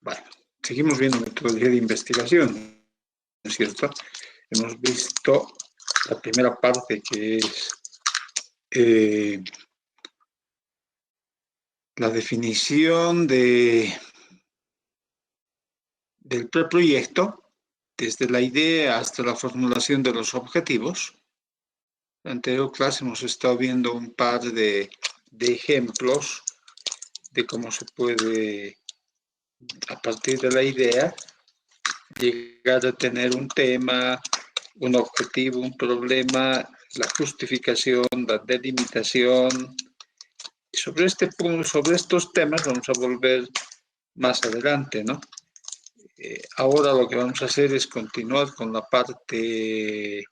Bueno, seguimos viendo metodología de investigación, ¿no es cierto? Hemos visto la primera parte, que es la definición del preproyecto, desde la idea hasta la formulación de los objetivos. En la anterior clase hemos estado viendo un par de ejemplos de cómo se puede, a partir de la idea, llegar a tener un tema, un objetivo, un problema, la justificación, la delimitación. Sobre estos temas vamos a volver más adelante, ¿no? Ahora lo que vamos a hacer es continuar con la parte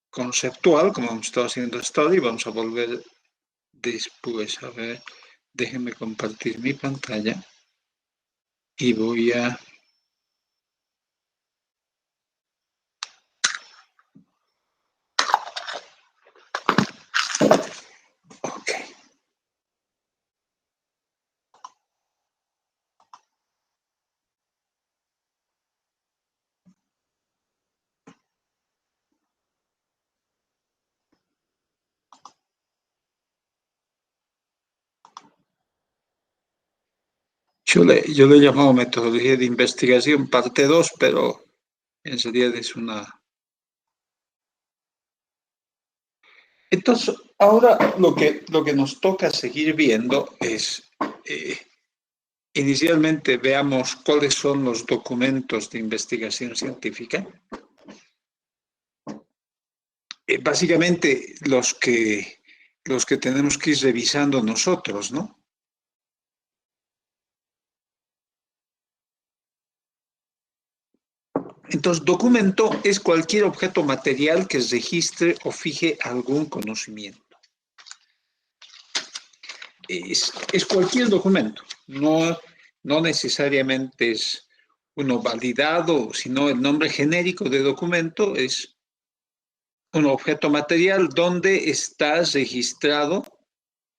conceptual, como hemos estado haciendo hasta ahora, y vamos a volver después. A ver, déjenme compartir mi pantalla y voy a... Ok. Yo le he llamado metodología de investigación parte 2, pero en realidad es una... Entonces, ahora lo que nos toca seguir viendo es, inicialmente veamos cuáles son los documentos de investigación científica. Básicamente los que tenemos que ir revisando nosotros, ¿no? Entonces, documento es cualquier objeto material que registre o fije algún conocimiento. Es cualquier documento, no necesariamente es uno validado, sino el nombre genérico de documento es un objeto material donde está registrado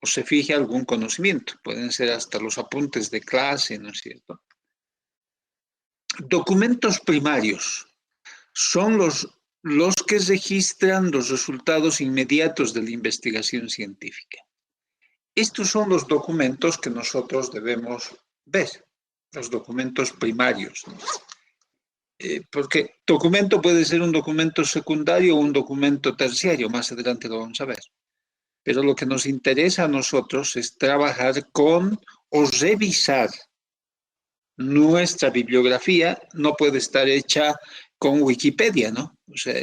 o se fije algún conocimiento. Pueden ser hasta los apuntes de clase, ¿no es cierto? Documentos primarios son los que registran los resultados inmediatos de la investigación científica. Estos son los documentos que nosotros debemos ver, los documentos primarios, ¿no? Porque documento puede ser un documento secundario o un documento terciario, más adelante lo vamos a ver. Pero lo que nos interesa a nosotros es trabajar con o revisar nuestra bibliografía. No puede estar hecha con Wikipedia, ¿no? O sea,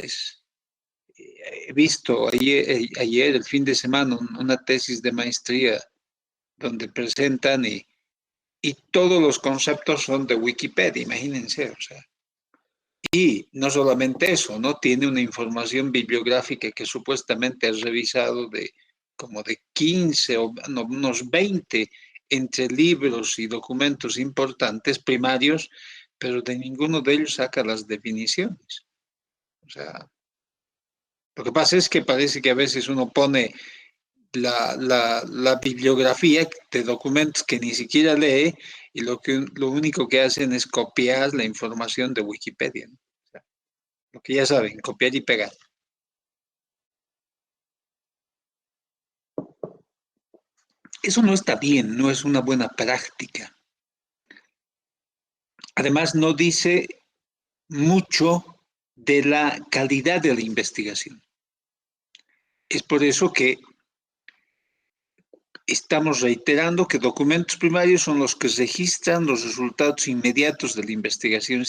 he visto ayer, el fin de semana, una tesis de maestría donde presentan y todos los conceptos son de Wikipedia, imagínense, o sea. Y no solamente eso, ¿no? Tiene una información bibliográfica que supuestamente has revisado de como de 15 o no, unos 20 entre libros y documentos importantes primarios, pero de ninguno de ellos saca las definiciones. O sea, lo que pasa es que parece que a veces uno pone la bibliografía de documentos que ni siquiera lee y lo único que hacen es copiar la información de Wikipedia, ¿no? O sea, lo que ya saben, copiar y pegar. Eso no está bien, no es una buena práctica. Además, no dice mucho de la calidad de la investigación. Es por eso que estamos reiterando que documentos primarios son los que registran los resultados inmediatos de la investigación.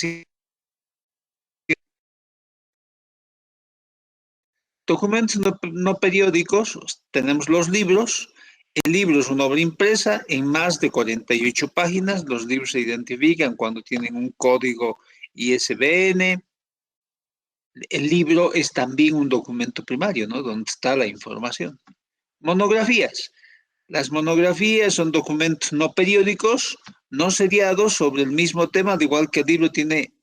Documentos no periódicos, tenemos los libros. El libro es una obra impresa en más de 48 páginas. Los libros se identifican cuando tienen un código ISBN. El libro es también un documento primario, ¿no? Donde está la información. Monografías. Las monografías son documentos no periódicos, no seriados sobre el mismo tema, al igual que el libro tiene,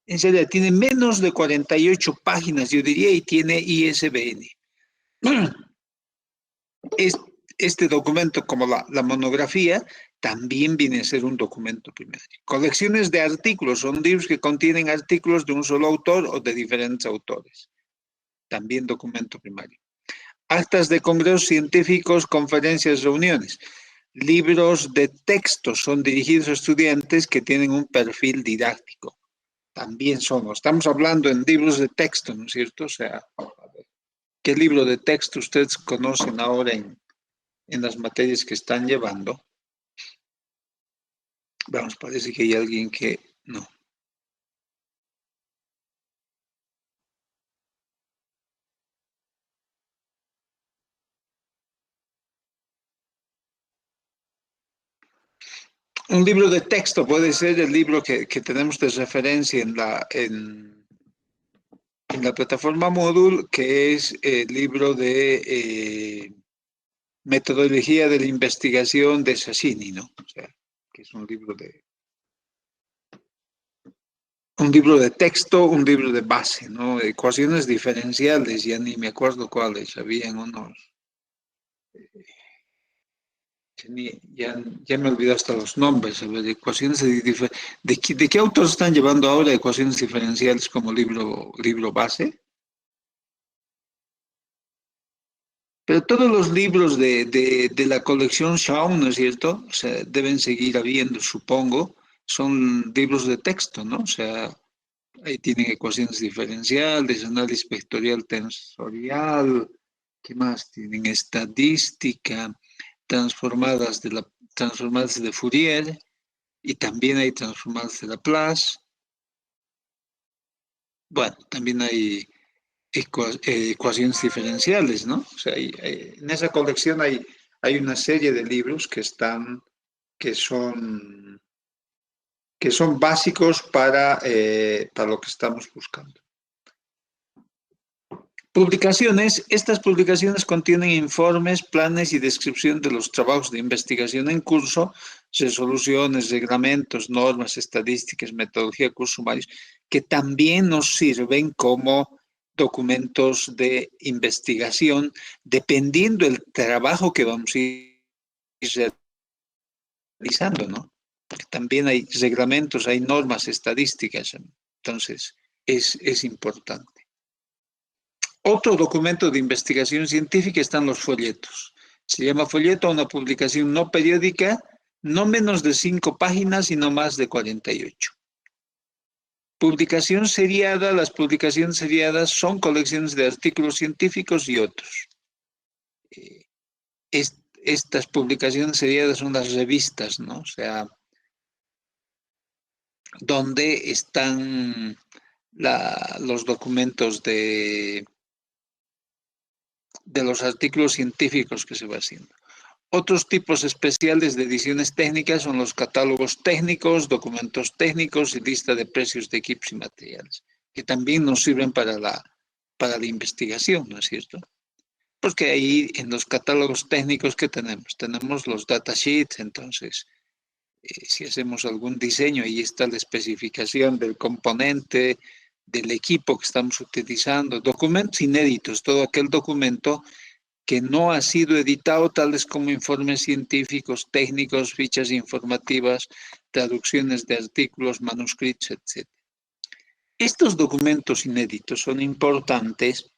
en serio, tiene menos de 48 páginas, yo diría, y tiene ISBN. este documento, como la monografía, también viene a ser un documento primario. Colecciones de artículos son libros que contienen artículos de un solo autor o de diferentes autores. También documento primario. Actas de congresos científicos, conferencias, reuniones. Libros de texto son dirigidos a estudiantes que tienen un perfil didáctico. También estamos hablando en libros de texto, ¿no es cierto? O sea, ¿qué libro de texto ustedes conocen ahora en las materias que están llevando? Vamos, parece que hay alguien que no. Un libro de texto puede ser el libro que tenemos de referencia en la plataforma Moodle, que es el libro de metodología de la investigación de Sassini, ¿no? O sea, que es un libro de texto, un libro de base, ¿no? Ecuaciones diferenciales, ya ni me acuerdo cuáles, habían unos, ya me olvidé hasta los nombres, a ver, ecuaciones ¿de qué autores están llevando ahora ecuaciones diferenciales como libro base? Pero todos los libros de la colección Shaw, ¿no es cierto? O sea, deben seguir habiendo, supongo, son libros de texto, ¿no? O sea, ahí tienen ecuaciones diferenciales, análisis vectorial tensorial, ¿qué más? Tienen estadística, transformadas de Fourier, y también hay transformadas de Laplace. Bueno, también hay ecuaciones diferenciales, ¿no? O sea, en esa colección hay una serie de libros que son, que son básicos para lo que estamos buscando. Publicaciones. Estas publicaciones contienen informes, planes y descripción de los trabajos de investigación en curso, resoluciones, reglamentos, normas, estadísticas, metodología, cursos sumarios, que también nos sirven como documentos de investigación, dependiendo del trabajo que vamos a ir realizando, ¿no? Porque también hay reglamentos, hay normas estadísticas, entonces es importante. Otro documento de investigación científica están los folletos. Se llama folleto a una publicación no periódica, no menos de 5 páginas y no más de 48. Publicación seriada. Las publicaciones seriadas son colecciones de artículos científicos y otros. Estas publicaciones seriadas son las revistas, ¿no? O sea, donde están los documentos de los artículos científicos que se va haciendo. Otros tipos especiales de ediciones técnicas son los catálogos técnicos, documentos técnicos y lista de precios de equipos y materiales, que también nos sirven para la investigación, ¿no es cierto? Porque ahí en los catálogos técnicos que tenemos los datasheets, entonces si hacemos algún diseño, ahí está la especificación del componente, del equipo que estamos utilizando, documentos inéditos, todo aquel documento que no ha sido editado, tales como informes científicos, técnicos, fichas informativas, traducciones de artículos, manuscritos, etc. Estos documentos inéditos son importantes.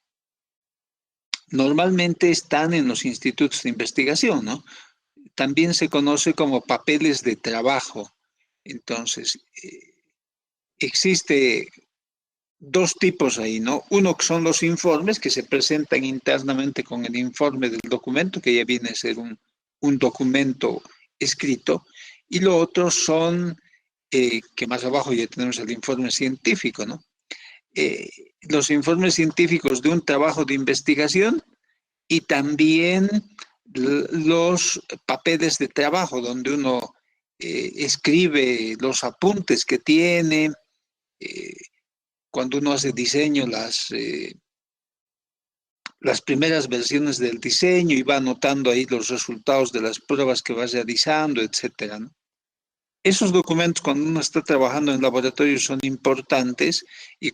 Normalmente están en los institutos de investigación, ¿no? También se conoce como papeles de trabajo. Entonces, existe dos tipos ahí, ¿no? Uno que son los informes que se presentan internamente con el informe del documento, que ya viene a ser un documento escrito, y lo otro son, que más abajo ya tenemos el informe científico, ¿no? Los informes científicos de un trabajo de investigación y también los papeles de trabajo, donde uno escribe los apuntes que tiene, cuando uno hace diseño, las primeras versiones del diseño y va anotando ahí los resultados de las pruebas que va realizando, etcétera, ¿no? Esos documentos cuando uno está trabajando en laboratorio son importantes y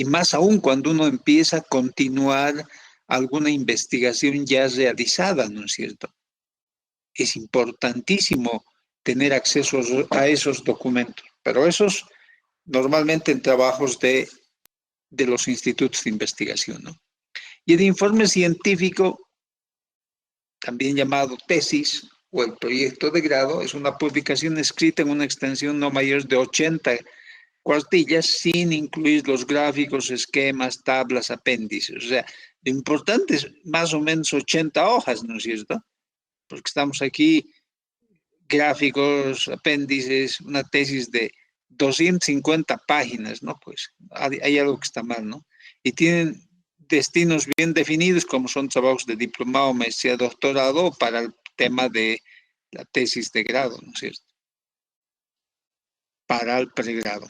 más aún cuando uno empieza a continuar alguna investigación ya realizada, ¿no es cierto? es importantísimo tener acceso a esos documentos, pero esos normalmente en trabajos de los institutos de investigación, ¿no? Y el informe científico, también llamado tesis o el proyecto de grado, es una publicación escrita en una extensión no mayor de 80 cuartillas sin incluir los gráficos, esquemas, tablas, apéndices. O sea, lo importante es más o menos 80 hojas, ¿no es cierto? Porque estamos aquí, gráficos, apéndices, una tesis de 250 páginas, ¿no? Pues hay algo que está mal, ¿no? Y tienen destinos bien definidos, como son trabajos de diplomado, maestría, doctorado, para el tema de la tesis de grado, ¿no es cierto? Para el pregrado.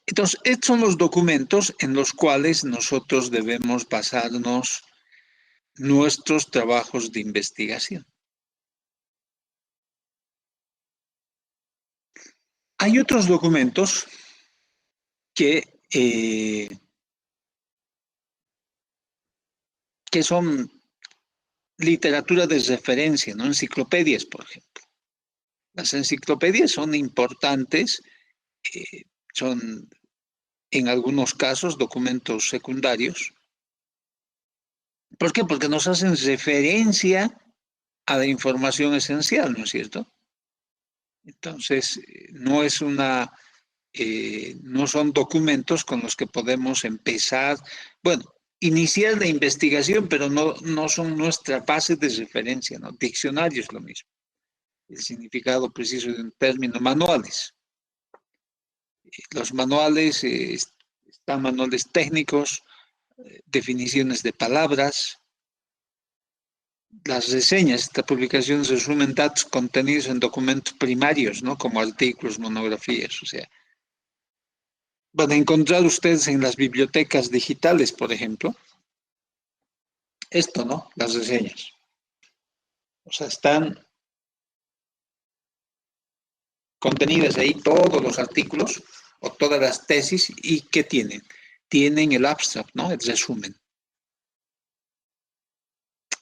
Entonces, estos son los documentos en los cuales nosotros debemos basarnos nuestros trabajos de investigación. Hay otros documentos que son literatura de referencia, ¿no? Enciclopedias, por ejemplo. Las enciclopedias son importantes, son en algunos casos documentos secundarios. ¿Por qué? Porque nos hacen referencia a la información esencial, ¿no es cierto? Entonces, no es no son documentos con los que podemos empezar, bueno, iniciar la investigación, pero no son nuestra base de referencia, ¿no? Diccionario es lo mismo. El significado preciso de un término, manuales. Los manuales, están manuales técnicos, definiciones de palabras, las reseñas. Estas publicaciones resumen datos contenidos en documentos primarios, ¿no? Como artículos, monografías, o sea. Van a encontrar ustedes en las bibliotecas digitales, por ejemplo, esto, ¿no? Las reseñas. O sea, están contenidas ahí todos los artículos o todas las tesis. ¿Y qué tienen? Tienen el abstract, ¿no? El resumen.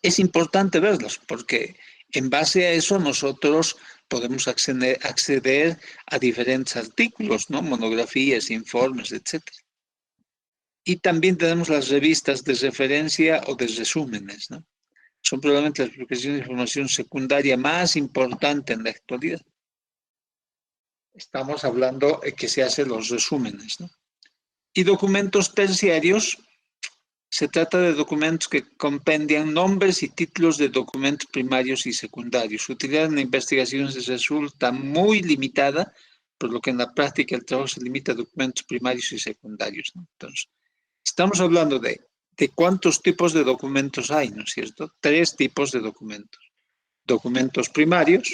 Es importante verlos porque en base a eso nosotros podemos acceder a diferentes artículos, ¿no? Monografías, informes, etc. Y también tenemos las revistas de referencia o de resúmenes, ¿no? Son probablemente las publicaciones de información secundaria más importante en la actualidad. Estamos hablando de que se hacen los resúmenes, ¿no? Y documentos terciarios, se trata de documentos que compendian nombres y títulos de documentos primarios y secundarios. Su utilidad en la investigación resulta muy limitada, por lo que en la práctica el trabajo se limita a documentos primarios y secundarios, ¿no? Entonces, estamos hablando de cuántos tipos de documentos hay, ¿no es cierto? 3 tipos de documentos. Documentos primarios,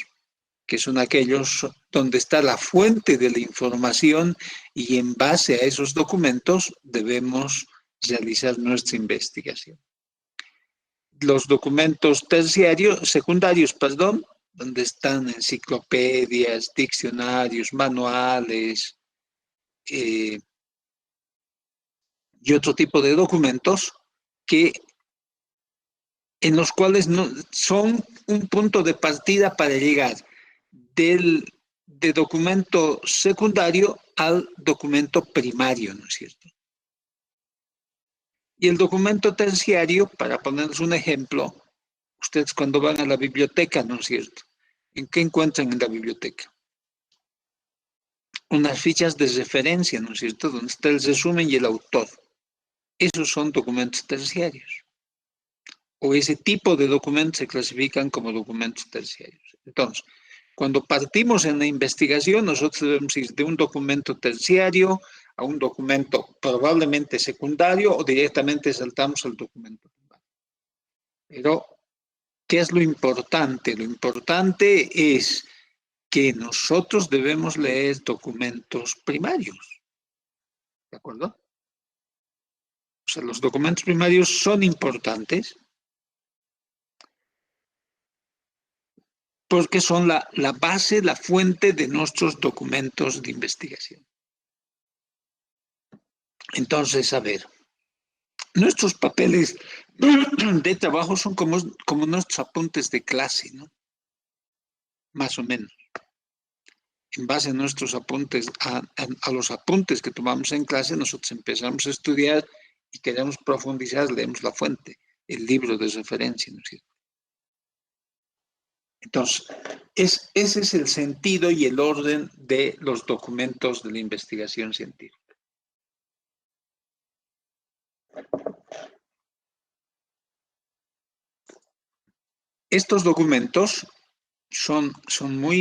que son aquellos donde está la fuente de la información y en base a esos documentos debemos realizar nuestra investigación. Los documentos secundarios, donde están enciclopedias, diccionarios, manuales y otro tipo de documentos en los cuales son un punto de partida para llegar de documento secundario al documento primario, ¿no es cierto? Y el documento terciario, para ponerles un ejemplo, ustedes cuando van a la biblioteca, ¿no es cierto? ¿En qué encuentran en la biblioteca? Unas fichas de referencia, ¿no es cierto? Donde está el resumen y el autor. Esos son documentos terciarios. O ese tipo de documentos se clasifican como documentos terciarios. Entonces, cuando partimos en la investigación, nosotros debemos ir de un documento terciario a un documento probablemente secundario o directamente saltamos al documento primario. Pero, ¿qué es lo importante? Lo importante es que nosotros debemos leer documentos primarios. ¿De acuerdo? O sea, los documentos primarios son importantes porque son la base, la fuente de nuestros documentos de investigación. Entonces, a ver, Nuestros papeles de trabajo son como nuestros apuntes de clase, ¿no? Más o menos. En base a nuestros apuntes, a los apuntes que tomamos en clase, nosotros empezamos a estudiar y queremos profundizar, leemos la fuente, el libro de referencia, ¿no es cierto? Entonces, ese es el sentido y el orden de los documentos de la investigación científica. Estos documentos son muy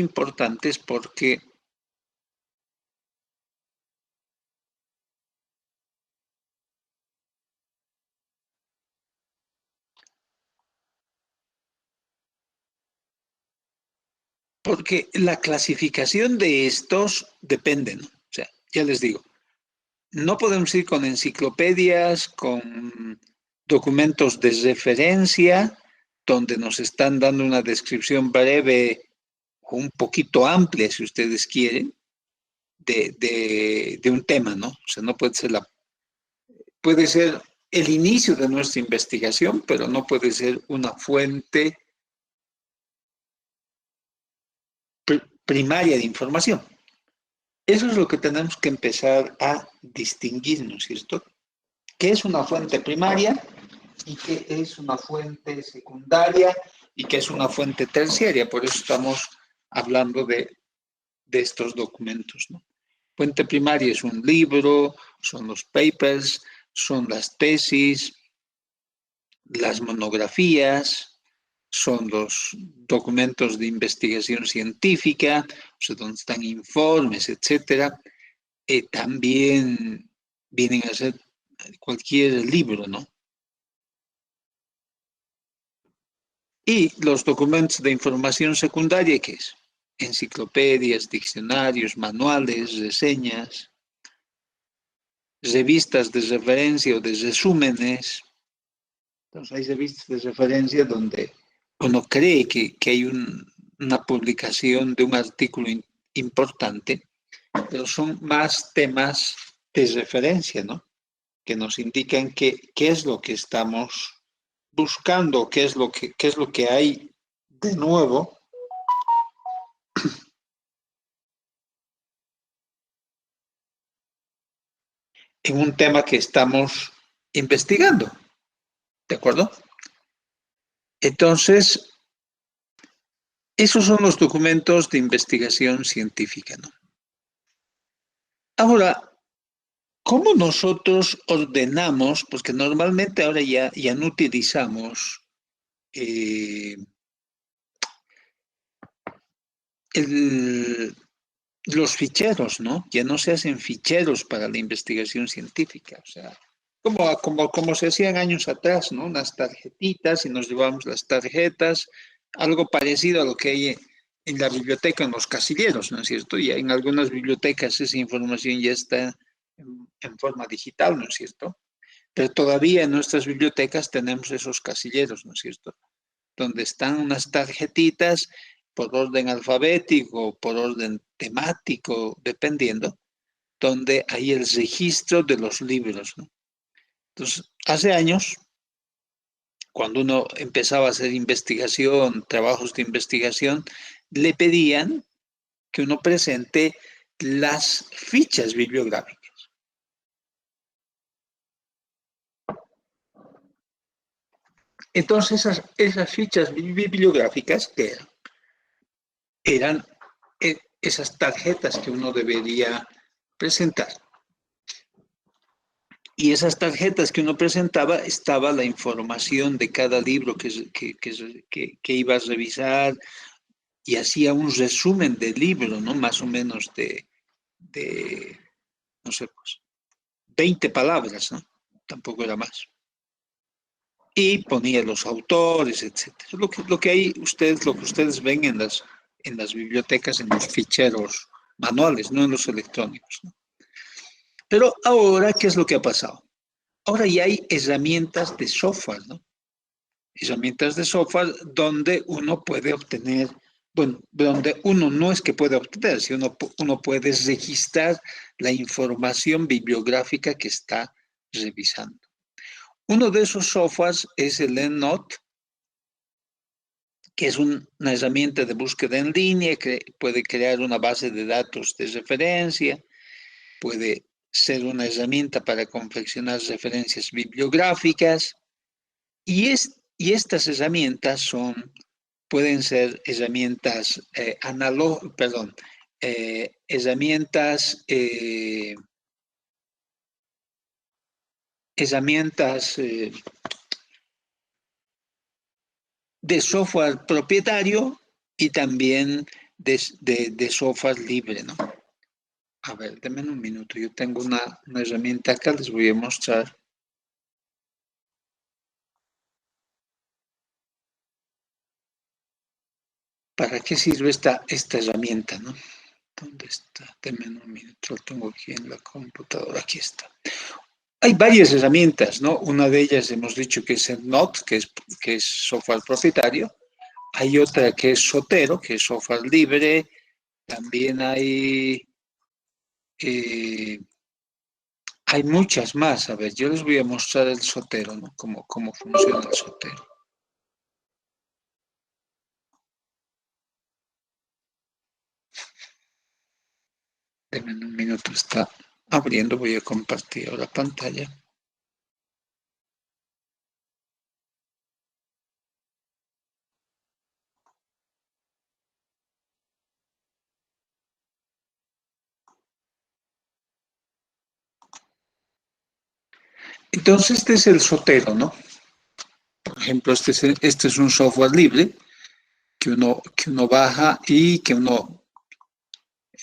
porque la clasificación de estos depende, ¿no? O sea, ya les digo, no podemos ir con enciclopedias, con documentos de referencia, donde nos están dando una descripción breve o un poquito amplia, si ustedes quieren, de un tema, ¿no? O sea, no puede ser puede ser el inicio de nuestra investigación, pero no puede ser una fuente primaria de información. Eso es lo que tenemos que empezar a distinguir, ¿no es cierto? ¿Qué es una fuente primaria y qué es una fuente secundaria y qué es una fuente terciaria? Por eso estamos hablando de estos documentos, ¿no? Fuente primaria es un libro, son los papers, son las tesis, las monografías, son los documentos de investigación científica, o sea, donde están informes, etcétera. También vienen a ser cualquier libro, ¿no? Y los documentos de información secundaria, ¿qué es? Enciclopedias, diccionarios, manuales, reseñas, revistas de referencia o de resúmenes. Entonces, hay revistas de referencia donde uno cree que hay una publicación de un artículo importante, pero son más temas de referencia, ¿no? Que nos indican qué es lo que estamos buscando, qué es lo que hay de nuevo en un tema que estamos investigando, ¿de acuerdo? Entonces, esos son los documentos de investigación científica, ¿no? Ahora, ¿cómo nosotros ordenamos? Pues que normalmente ahora ya no utilizamos el, los ficheros, ¿no? Ya no se hacen ficheros para la investigación científica, o sea, como se hacían años atrás, ¿no? Unas tarjetitas y nos llevamos las tarjetas, algo parecido a lo que hay en la biblioteca, en los casilleros, ¿no es cierto? Ya en algunas bibliotecas esa información ya está en forma digital, ¿no es cierto? Pero todavía en nuestras bibliotecas tenemos esos casilleros, ¿no es cierto? Donde están unas tarjetitas por orden alfabético, por orden temático, dependiendo, donde hay el registro de los libros, ¿no? Entonces, hace años, cuando uno empezaba a hacer investigación, trabajos de investigación, le pedían que uno presente las fichas bibliográficas. Entonces, esas fichas bibliográficas que eran esas tarjetas que uno debería presentar. Y esas tarjetas que uno presentaba, estaba la información de cada libro que iba a revisar y hacía un resumen del libro, ¿no? Más o menos de no sé, pues, 20 palabras, ¿no? Tampoco era más. Y ponía los autores, etcétera. Lo que ustedes ven en las bibliotecas, en los ficheros manuales, no en los electrónicos, ¿no? Pero ahora, ¿qué es lo que ha pasado? Ahora ya hay herramientas de software, ¿no? Herramientas de software donde uno puede obtener, bueno, donde uno no es que puede obtener, sino uno puede registrar la información bibliográfica que está revisando. Uno de esos softwares es el EndNote, que es una herramienta de búsqueda en línea que puede crear una base de datos de referencia, puede ser una herramienta para confeccionar referencias bibliográficas y estas herramientas pueden ser herramientas herramientas, herramientas de software propietario y también de software libre, ¿no? A ver, denme un minuto. Yo tengo una herramienta acá, les voy a mostrar. ¿Para qué sirve esta herramienta, no? ¿Dónde está? Denme un minuto, lo tengo aquí en la computadora, aquí está. Hay varias herramientas, ¿no? Una de ellas hemos dicho que es EndNote, que es software propietario. Hay otra que es Zotero, que es software libre. También eh, hay muchas más. A ver, yo les voy a mostrar el Zotero, ¿no? Cómo funciona el Zotero. Denme un minuto, está abriendo. Voy a compartir ahora pantalla. Entonces, este es el Zotero, ¿no? Por ejemplo, este es un software libre que uno baja y que uno,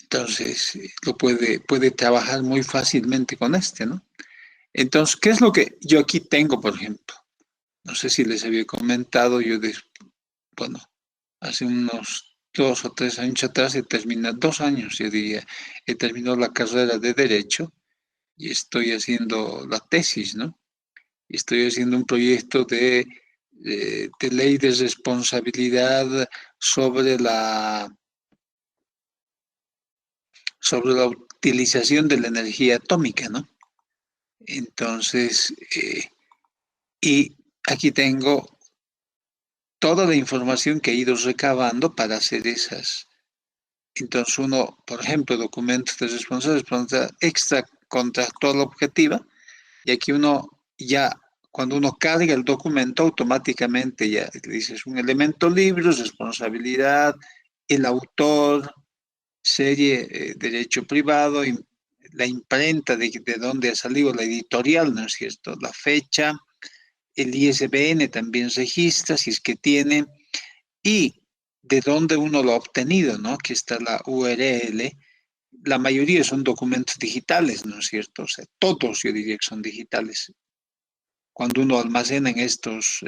entonces, puede trabajar muy fácilmente con este, ¿no? Entonces, ¿qué es lo que yo aquí tengo, por ejemplo? No sé si les había comentado, bueno, hace unos 2 o 3 años atrás he terminado, 2 años, yo diría, he terminado la carrera de Derecho y estoy haciendo la tesis, ¿no? Y estoy haciendo un proyecto de ley de responsabilidad sobre sobre la utilización de la energía atómica, ¿no? Entonces, y aquí tengo toda la información que he ido recabando para hacer esas. Entonces uno, por ejemplo, documentos de responsabilidad extracontractual objetiva, y aquí uno ya, cuando uno carga el documento, automáticamente ya dices un elemento libre, responsabilidad, el autor, serie, derecho privado, la imprenta de dónde ha salido la editorial, ¿no es cierto? La fecha, el ISBN también registra si es que tiene, y de dónde uno lo ha obtenido, ¿no? Aquí está la URL. La mayoría son documentos digitales, ¿no es cierto? O sea, todos yo diría que son digitales. Cuando uno almacena en estos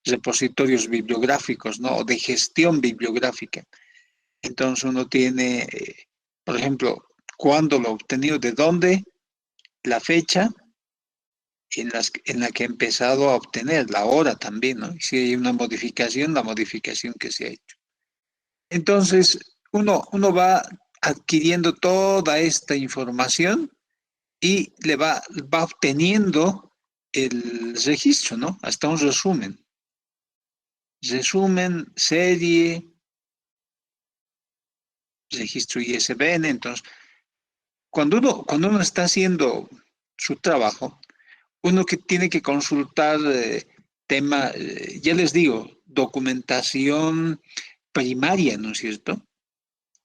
repositorios bibliográficos, ¿no? O de gestión bibliográfica. Entonces uno tiene, por ejemplo, cuándo lo ha obtenido, de dónde, la fecha en la que he empezado a obtener, la hora también, ¿no? Y si hay una modificación, la modificación que se ha hecho. Entonces, uno va adquiriendo toda esta información y va obteniendo el registro, ¿no? Hasta un resumen. Resumen, serie, registro ISBN. Entonces, cuando uno está haciendo su trabajo, uno que tiene que consultar ya les digo, documentación primaria, ¿no es cierto?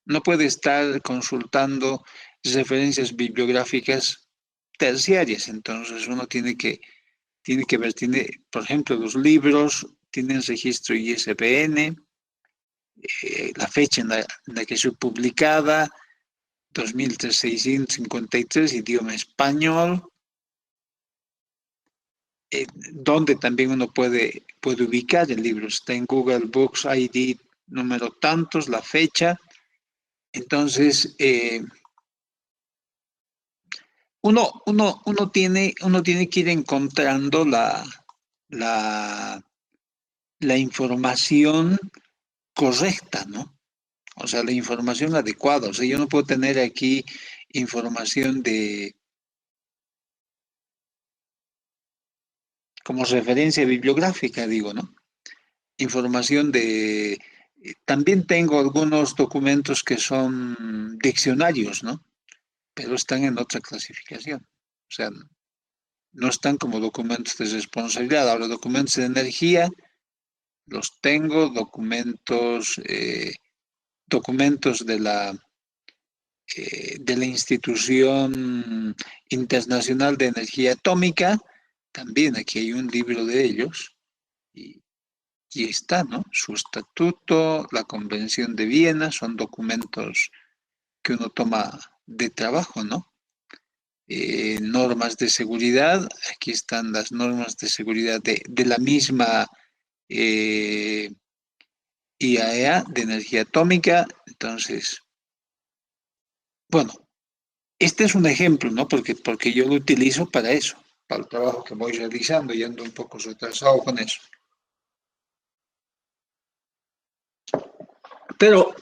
No puede estar consultando referencias bibliográficas terciarias, entonces uno tiene que ver, por ejemplo, los libros tienen registro ISBN, la fecha en la que fue publicada, 2653, idioma español, donde también uno puede ubicar el libro. Está en Google Books ID número tantos, la fecha. Entonces, uno tiene que ir encontrando la, la información correcta, ¿no? O sea, la información adecuada. O sea, yo no puedo tener aquí información como referencia bibliográfica, digo, ¿no? Información de... También tengo algunos documentos que son diccionarios, ¿no? Pero están en otra clasificación. O sea, no están como documentos de responsabilidad. Ahora, documentos de energía, los tengo, documentos de la Institución Internacional de Energía Atómica, también aquí hay un libro de ellos, y, y está, ¿no? Su estatuto, la Convención de Viena, son documentos que uno toma de trabajo, ¿no? Normas de seguridad, aquí están las normas de seguridad de la misma eh, IAEA de energía atómica. Entonces, bueno, este es un ejemplo, ¿no? Porque yo lo utilizo para eso, para el trabajo que voy realizando y ando un poco retrasado con eso. Pero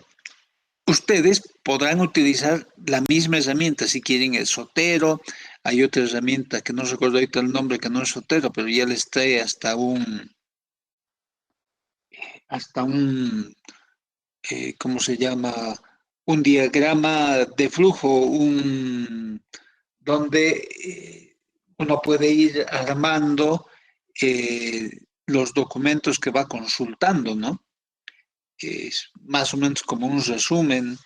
ustedes podrán utilizar la misma herramienta si quieren el Sotero. Hay otra herramienta que no recuerdo ahorita el nombre, que no es Sotero, pero ya les trae hasta un, ¿cómo se llama? Un diagrama de flujo, donde uno puede ir armando eh, los documentos que va consultando, ¿no? Es más o menos como un resumen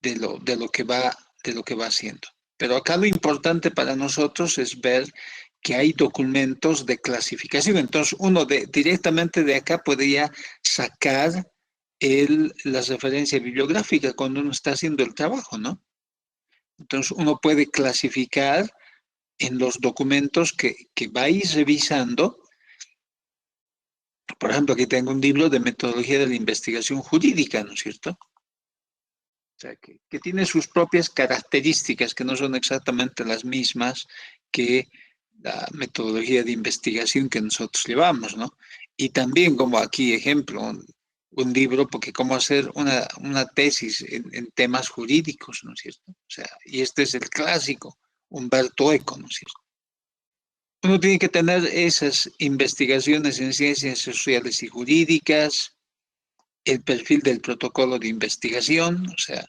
de lo que va haciendo. Pero acá lo importante para nosotros es ver que hay documentos de clasificación. Entonces, directamente de acá podría sacar la referencia bibliográfica cuando uno está haciendo el trabajo, ¿no? Entonces, uno puede clasificar en los documentos que va a ir revisando. Por ejemplo, aquí tengo un libro de metodología de la investigación jurídica, ¿no es cierto? O sea, que tiene sus propias características, que no son exactamente las mismas que la metodología de investigación que nosotros llevamos, ¿no? Y también, como aquí ejemplo, un libro, porque cómo hacer una tesis en temas jurídicos, ¿no es cierto? O sea, y este es el clásico, Humberto Eco, ¿no es cierto? Uno tiene que tener esas investigaciones en ciencias sociales y jurídicas, el perfil del protocolo de investigación, o sea,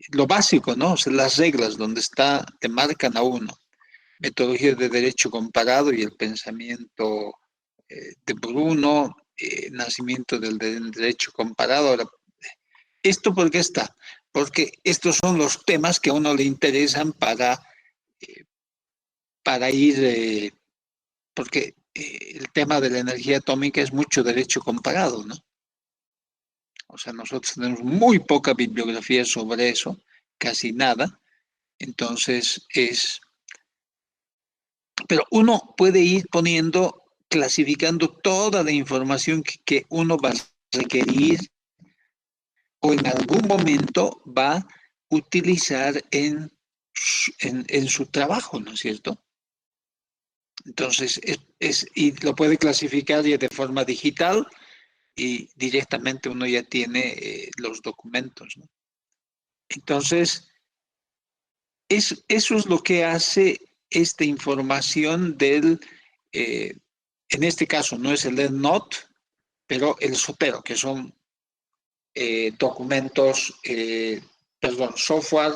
lo básico, ¿no? O sea, las reglas donde te marcan a uno. Metodología de derecho comparado y el pensamiento de Bruno, nacimiento del derecho comparado. Ahora, ¿esto por qué está? Porque estos son los temas que a uno le interesan para ir, porque el tema de la energía atómica es mucho derecho comparado, ¿no? O sea, nosotros tenemos muy poca bibliografía sobre eso, casi nada. Entonces, pero uno puede ir poniendo, clasificando toda la información que uno va a requerir o en algún momento va a utilizar en su trabajo, ¿no es cierto? Entonces, y lo puede clasificar ya de forma digital y directamente uno ya tiene los documentos, ¿no? Entonces, eso es lo que hace esta información eh, en este caso no es el EndNote, pero el Sotero, que son documentos, perdón, software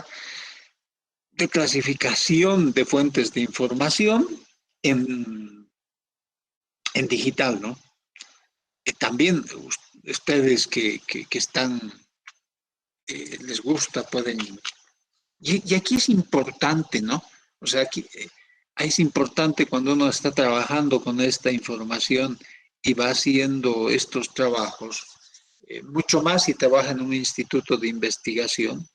de clasificación de fuentes de información en, en digital, ¿no? También ustedes que están, les gusta, pueden... Y aquí es importante, ¿no? O sea, aquí es importante cuando uno está trabajando con esta información y va haciendo estos trabajos, mucho más si trabaja en un instituto de investigación.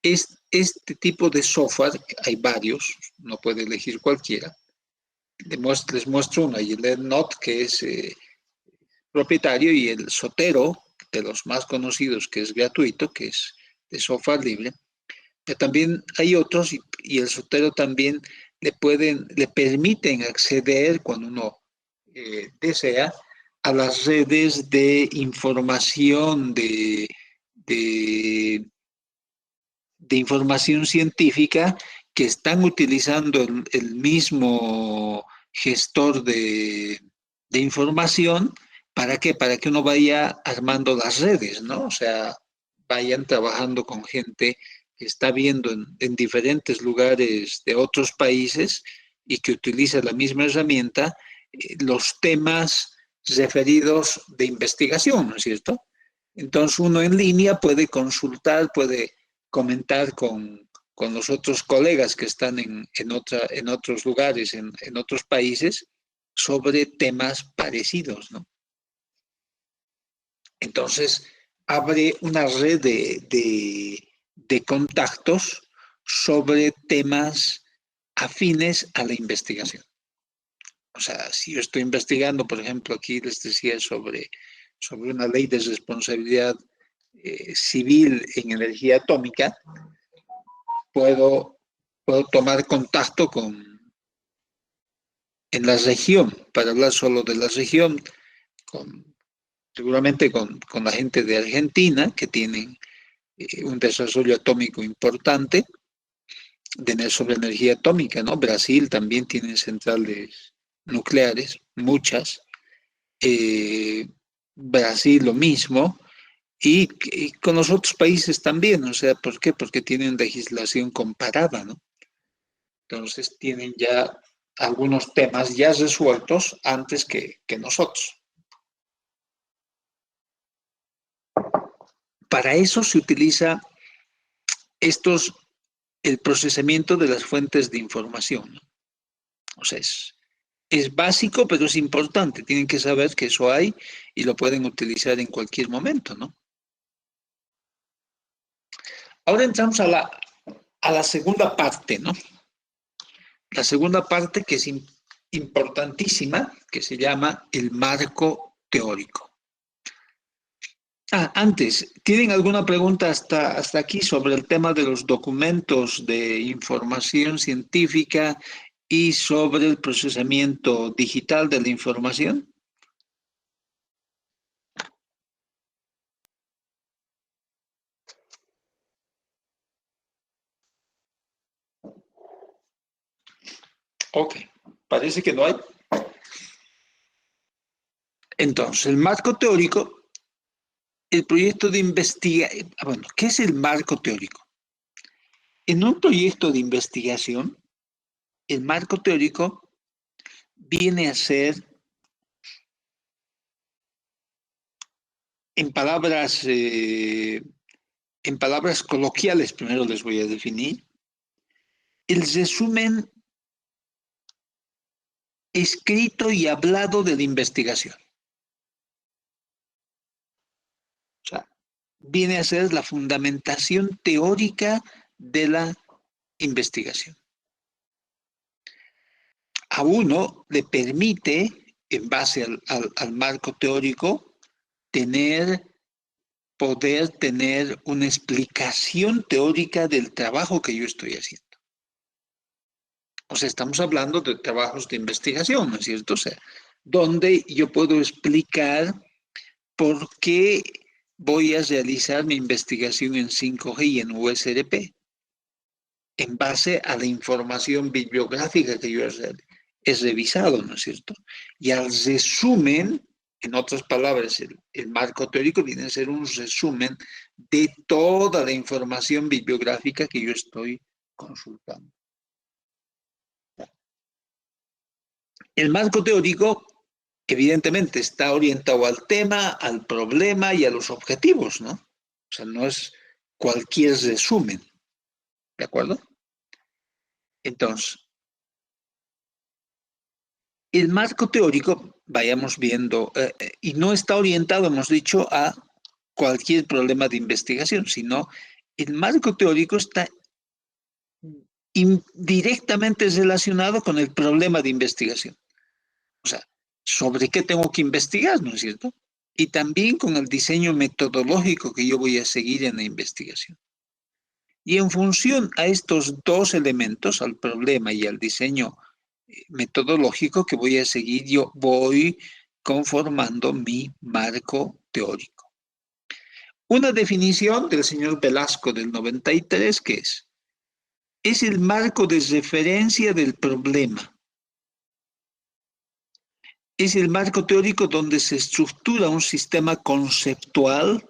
Este tipo de software, hay varios, no puede elegir cualquiera. Les muestro uno, y el EndNote, que es propietario, y el Sotero, de los más conocidos, que es gratuito, que es de software libre. Pero también hay otros, y el Sotero también le permiten acceder cuando uno desea a las redes de información de, de información científica que están utilizando el mismo gestor de información. ¿Para qué? Para que uno vaya armando las redes, ¿no? O sea, vayan trabajando con gente que está viendo en diferentes lugares de otros países y que utiliza la misma herramienta, los temas referidos de investigación, ¿no es cierto? Entonces uno en línea puede consultar, puede comentar con los otros colegas que están en otros lugares, en otros países, sobre temas parecidos, ¿no? Entonces, abre una red de contactos sobre temas afines a la investigación. O sea, si yo estoy investigando, por ejemplo, aquí les decía sobre una ley de responsabilidad civil en energía atómica, puedo, puedo tomar contacto en la región, para hablar solo de la región, con, seguramente con la gente de Argentina, que tienen un desarrollo atómico importante, sobre energía atómica, ¿no? Brasil también tiene centrales nucleares, muchas. Eh, Brasil lo mismo. Y con los otros países también, o sea, ¿por qué? Porque tienen legislación comparada, ¿no? Entonces tienen ya algunos temas ya resueltos antes que nosotros. Para eso se utiliza estos, el procesamiento de las fuentes de información, ¿no? O sea, es básico, pero es importante. Tienen que saber que eso hay y lo pueden utilizar en cualquier momento, ¿no? Ahora entramos a la segunda parte, ¿no? La segunda parte que es importantísima, que se llama el marco teórico. Antes, ¿tienen alguna pregunta hasta aquí sobre el tema de los documentos de información científica y sobre el procesamiento digital de la información? Ok, parece que no hay. Entonces, el marco teórico, el proyecto de investigación, bueno, ¿qué es el marco teórico? En un proyecto de investigación, el marco teórico viene a ser, en palabras, eh, en palabras coloquiales, primero les voy a definir, el resumen escrito y hablado de la investigación. O sea, viene a ser la fundamentación teórica de la investigación. A uno le permite, en base al marco teórico, poder tener una explicación teórica del trabajo que yo estoy haciendo. O sea, estamos hablando de trabajos de investigación, ¿no es cierto? O sea, donde yo puedo explicar por qué voy a realizar mi investigación en 5G y en USRP, en base a la información bibliográfica que yo he revisado, ¿no es cierto? Y al resumen, en otras palabras, el marco teórico viene a ser un resumen de toda la información bibliográfica que yo estoy consultando. El marco teórico, evidentemente, está orientado al tema, al problema y a los objetivos, ¿no? O sea, no es cualquier resumen, ¿de acuerdo? Entonces, el marco teórico, vayamos viendo, y no está orientado, hemos dicho, a cualquier problema de investigación, sino el marco teórico está directamente relacionado con el problema de investigación. O sea, ¿sobre qué tengo que investigar, no es cierto? Y también con el diseño metodológico que yo voy a seguir en la investigación. Y en función a estos dos elementos, al problema y al diseño metodológico que voy a seguir, yo voy conformando mi marco teórico. Una definición del señor Velasco del 93, que es el marco de referencia del problema es el marco teórico donde se estructura un sistema conceptual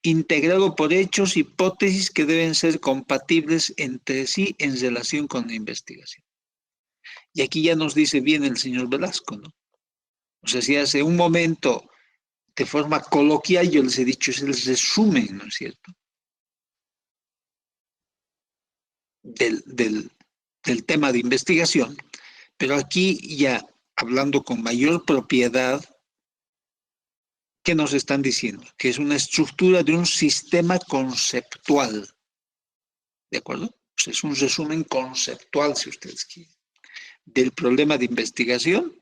integrado por hechos, hipótesis que deben ser compatibles entre sí en relación con la investigación. Y aquí ya nos dice bien el señor Velasco, ¿no? O sea, si hace un momento, de forma coloquial, yo les he dicho, es el resumen, ¿no es cierto? Del tema de investigación, pero aquí ya hablando con mayor propiedad, ¿qué nos están diciendo? Que es una estructura de un sistema conceptual, ¿de acuerdo? O sea, es un resumen conceptual, si ustedes quieren, del problema de investigación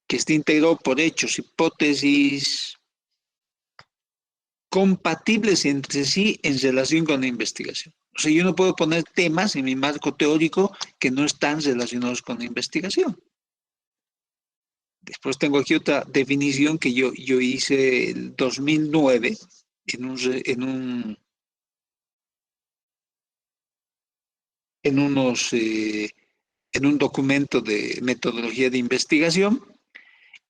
que está integrado por hechos, hipótesis compatibles entre sí en relación con la investigación. O sea, yo no puedo poner temas en mi marco teórico que no están relacionados con la investigación. Después tengo aquí otra definición que yo hice el 2009 en un documento de metodología de investigación.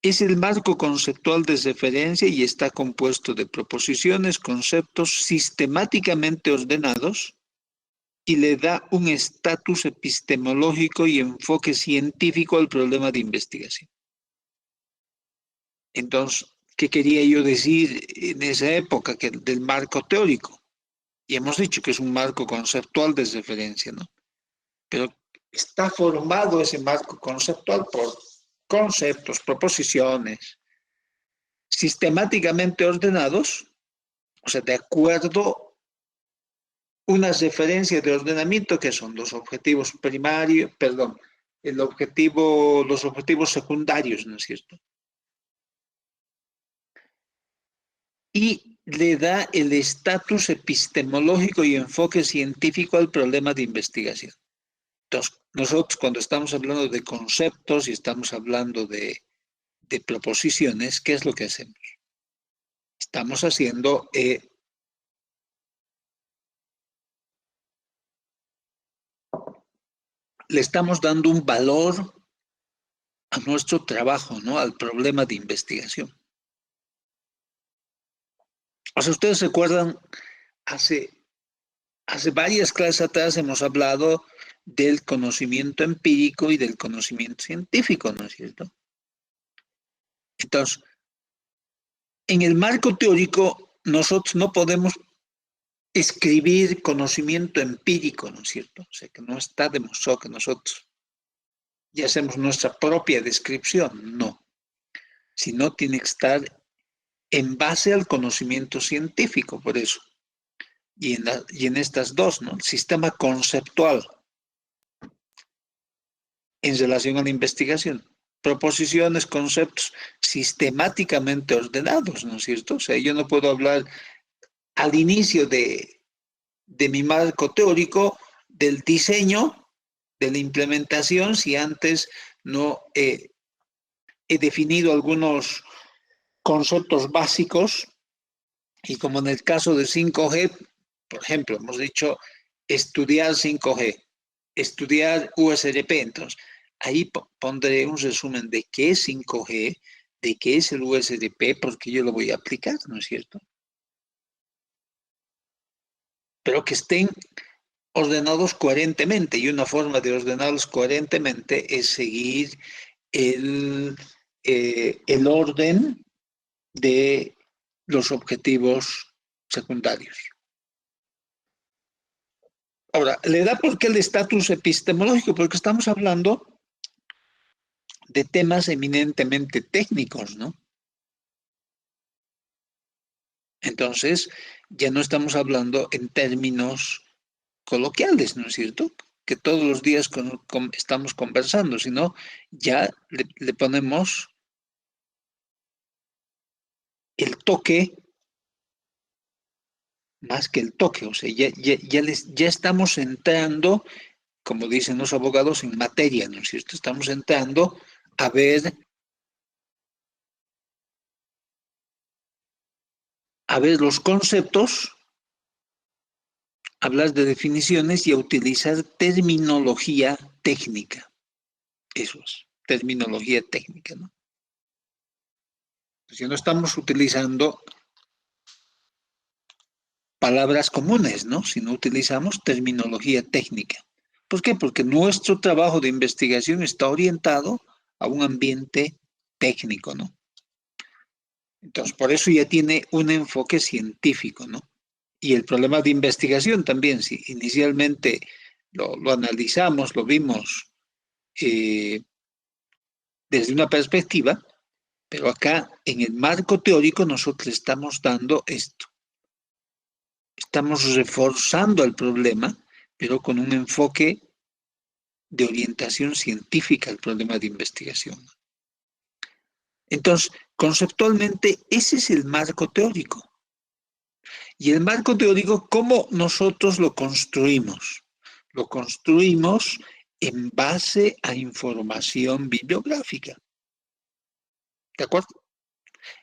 Es el marco conceptual de referencia y está compuesto de proposiciones, conceptos sistemáticamente ordenados y le da un estatus epistemológico y enfoque científico al problema de investigación. Entonces, ¿qué quería yo decir en esa época del marco teórico? Y hemos dicho que es un marco conceptual de referencia, ¿no? Pero está formado ese marco conceptual por conceptos, proposiciones, sistemáticamente ordenados, o sea, de acuerdo unas referencias de ordenamiento que son los objetivos primarios, perdón, los objetivos secundarios, ¿no es cierto? Y le da el estatus epistemológico y enfoque científico al problema de investigación. Entonces, nosotros cuando estamos hablando de conceptos y estamos hablando de proposiciones, ¿qué es lo que hacemos? Estamos haciendo, le estamos dando un valor a nuestro trabajo, ¿no? Al problema de investigación. O sea, ustedes recuerdan, hace varias clases atrás hemos hablado del conocimiento empírico y del conocimiento científico, ¿no es cierto? Entonces, en el marco teórico, nosotros no podemos escribir conocimiento empírico, ¿no es cierto? O sea, que no está demostrado que nosotros ya hacemos nuestra propia descripción, no. Sino tiene que estar en base al conocimiento científico, por eso. Y en estas dos, ¿no? El sistema conceptual en relación a la investigación. Proposiciones, conceptos sistemáticamente ordenados, ¿no es cierto? O sea, yo no puedo hablar al inicio de mi marco teórico del diseño, de la implementación, si antes no he definido algunos conceptos básicos y como en el caso de 5G, por ejemplo, hemos dicho estudiar 5G, estudiar USRP, entonces ahí pondré un resumen de qué es 5G, de qué es el USRP, porque yo lo voy a aplicar, ¿no es cierto? Pero que estén ordenados coherentemente, y una forma de ordenarlos coherentemente es seguir el orden de los objetivos secundarios. Ahora, ¿le da por qué el estatus epistemológico? Porque estamos hablando de temas eminentemente técnicos, ¿no? Entonces, ya no estamos hablando en términos coloquiales, ¿no es cierto? Que todos los días estamos conversando, sino ya le ponemos el toque más que el toque, o sea, ya estamos entrando, como dicen los abogados, en materia, ¿no es cierto? Estamos entrando a ver los conceptos, hablar de definiciones y a utilizar terminología técnica. Eso es. terminología técnica, ¿no? Si no estamos utilizando palabras comunes, ¿no? Si no utilizamos terminología técnica. ¿Por qué? Porque nuestro trabajo de investigación está orientado a un ambiente técnico, ¿no? Entonces, por eso ya tiene un enfoque científico, ¿no? Y el problema de investigación también, si inicialmente lo analizamos, lo vimos eh, desde una perspectiva, pero acá en el marco teórico nosotros estamos dando esto. Estamos reforzando el problema, pero con un enfoque de orientación científica al problema de investigación. Entonces, conceptualmente, ese es el marco teórico. Y el marco teórico, ¿cómo nosotros lo construimos? Lo construimos en base a información bibliográfica. ¿De acuerdo?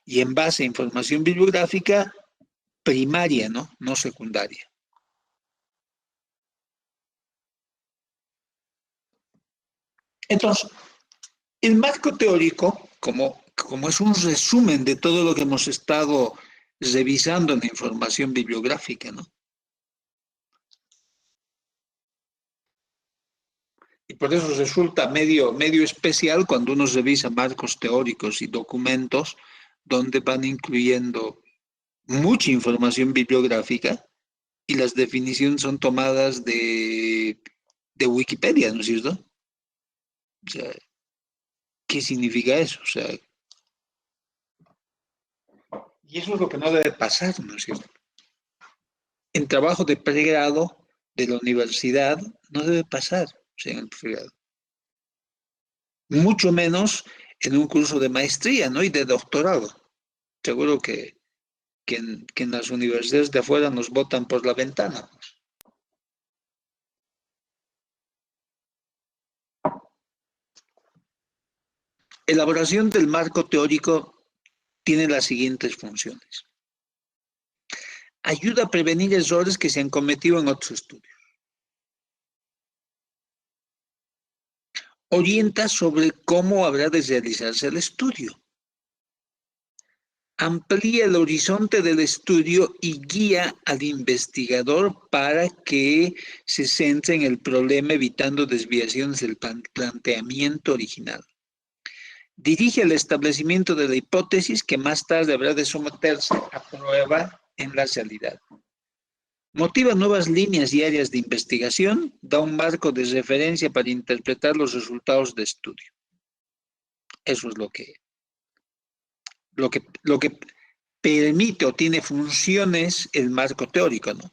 Y en base a información bibliográfica primaria, ¿no? No secundaria. Entonces, el marco teórico, como es un resumen de todo lo que hemos estado revisando en la información bibliográfica, ¿no? Y por eso resulta medio especial cuando uno revisa marcos teóricos y documentos donde van incluyendo mucha información bibliográfica y las definiciones son tomadas de Wikipedia, ¿no es cierto? O sea, ¿qué significa eso? O sea, y eso es lo que no debe pasar, ¿no es cierto? En trabajo de pregrado de la universidad no debe pasar, o sea, en el pregrado. Mucho menos en un curso de maestría, ¿no? Y de doctorado. Seguro que en las universidades de afuera nos botan por la ventana. Elaboración del marco teórico tiene las siguientes funciones. Ayuda a prevenir errores que se han cometido en otros estudios. Orienta sobre cómo habrá de realizarse el estudio. Amplía el horizonte del estudio y guía al investigador para que se centre en el problema evitando desviaciones del planteamiento original. Dirige el establecimiento de la hipótesis que más tarde habrá de someterse a prueba en la realidad. Motiva nuevas líneas y áreas de investigación, da un marco de referencia para interpretar los resultados de estudio. Eso es lo que permite o tiene funciones el marco teórico, ¿no?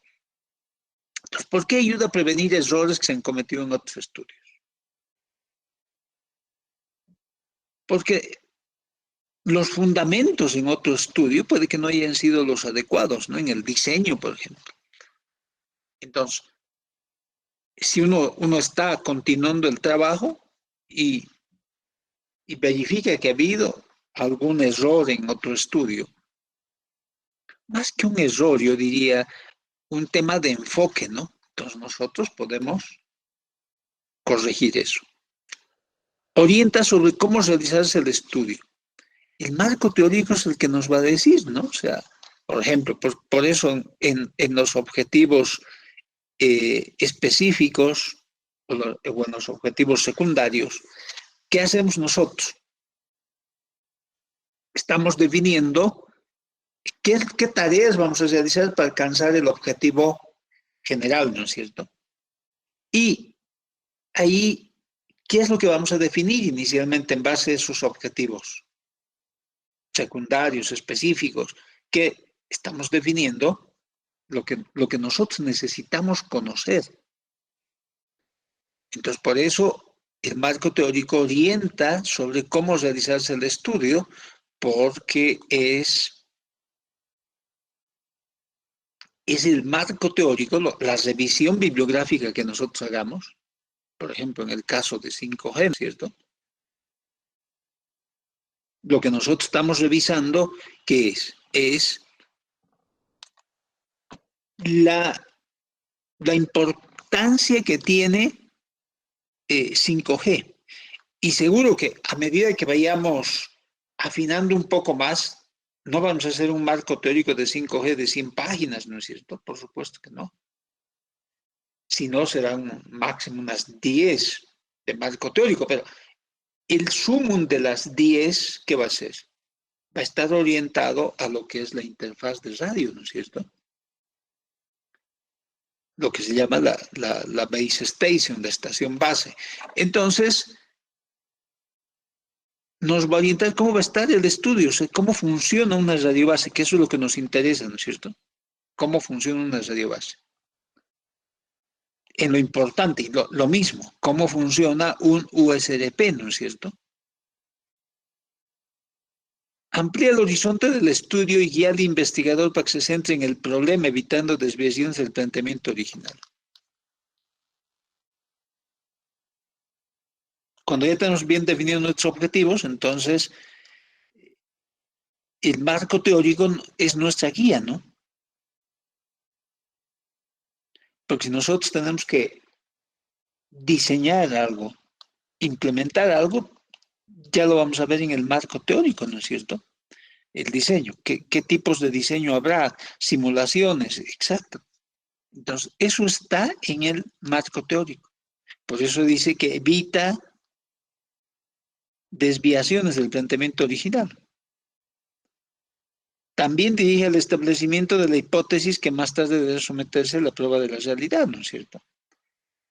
Entonces, ¿por qué ayuda a prevenir errores que se han cometido en otros estudios? Porque los fundamentos en otro estudio puede que no hayan sido los adecuados, ¿no? En el diseño, por ejemplo. Entonces, si uno está continuando el trabajo y, y verifica que ha habido algún error en otro estudio, más que un error, yo diría un tema de enfoque, ¿no? Entonces nosotros podemos corregir eso. Orienta sobre cómo realizarse el estudio. El marco teórico es el que nos va a decir, ¿no? O sea, por ejemplo, por eso en los objetivos específicos o en los objetivos secundarios, ¿qué hacemos nosotros? Estamos definiendo qué tareas vamos a realizar para alcanzar el objetivo general, ¿no es cierto? Y ahí, ¿qué es lo que vamos a definir inicialmente en base a esos objetivos secundarios, específicos, que estamos definiendo lo que nosotros necesitamos conocer? Entonces, por eso el marco teórico orienta sobre cómo realizarse el estudio, porque es el marco teórico, la revisión bibliográfica que nosotros hagamos, por ejemplo, en el caso de 5G, ¿cierto? Lo que nosotros estamos revisando, ¿qué es? Es la importancia que tiene 5G Y seguro que a medida que vayamos afinando un poco más, no vamos a hacer un marco teórico de 5G de 100 páginas, ¿no es cierto? Por supuesto que no. Si no, serán máximo unas 10 de marco teórico, pero el sumum de las 10, ¿qué va a ser? Va a estar orientado a lo que es la interfaz de radio, ¿no es cierto? Lo que se llama la base station, la estación base. Entonces, nos va a orientar cómo va a estar el estudio, o sea, cómo funciona una radio base, que eso es lo que nos interesa, ¿no es cierto? Cómo funciona una radio base. En lo importante, lo mismo, cómo funciona un USRP, ¿no es cierto? Amplía el horizonte del estudio y guía al investigador para que se centre en el problema, evitando desviaciones del planteamiento original. Cuando ya tenemos bien definidos nuestros objetivos, entonces el marco teórico es nuestra guía, ¿no? Porque si nosotros tenemos que diseñar algo, implementar algo, ya lo vamos a ver en el marco teórico, ¿no es cierto? El diseño, qué tipos de diseño habrá, simulaciones, exacto. Entonces, eso está en el marco teórico. Por eso dice que evita desviaciones del planteamiento original. También dirige al establecimiento de la hipótesis que más tarde debe someterse a la prueba de la realidad, ¿no es cierto?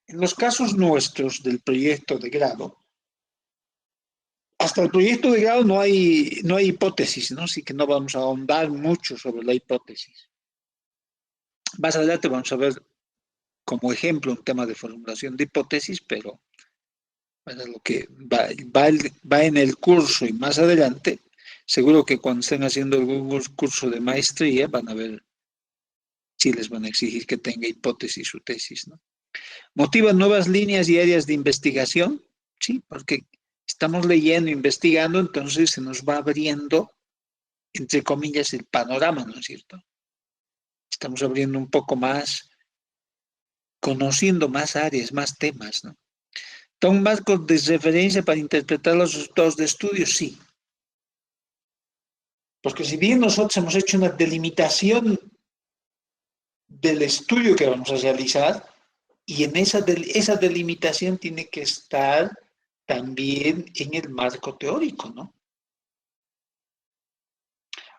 En los casos nuestros del proyecto de grado, hasta el proyecto de grado no hay hipótesis, ¿no? Así que no vamos a ahondar mucho sobre la hipótesis. Más adelante vamos a ver como ejemplo un tema de formulación de hipótesis, pero para lo que va en el curso y más adelante, seguro que cuando estén haciendo algún curso de maestría van a ver si les van a exigir que tenga hipótesis o tesis, ¿no? ¿Motiva nuevas líneas y áreas de investigación? Sí, porque estamos leyendo, investigando, entonces se nos va abriendo, entre comillas, el panorama, ¿no es cierto? Estamos abriendo un poco más, conociendo más áreas, más temas, ¿no? ¿Un marco de referencia para interpretar los resultados de estudios? Sí. Porque si bien nosotros hemos hecho una delimitación del estudio que vamos a realizar, y en esa delimitación tiene que estar también en el marco teórico, ¿no?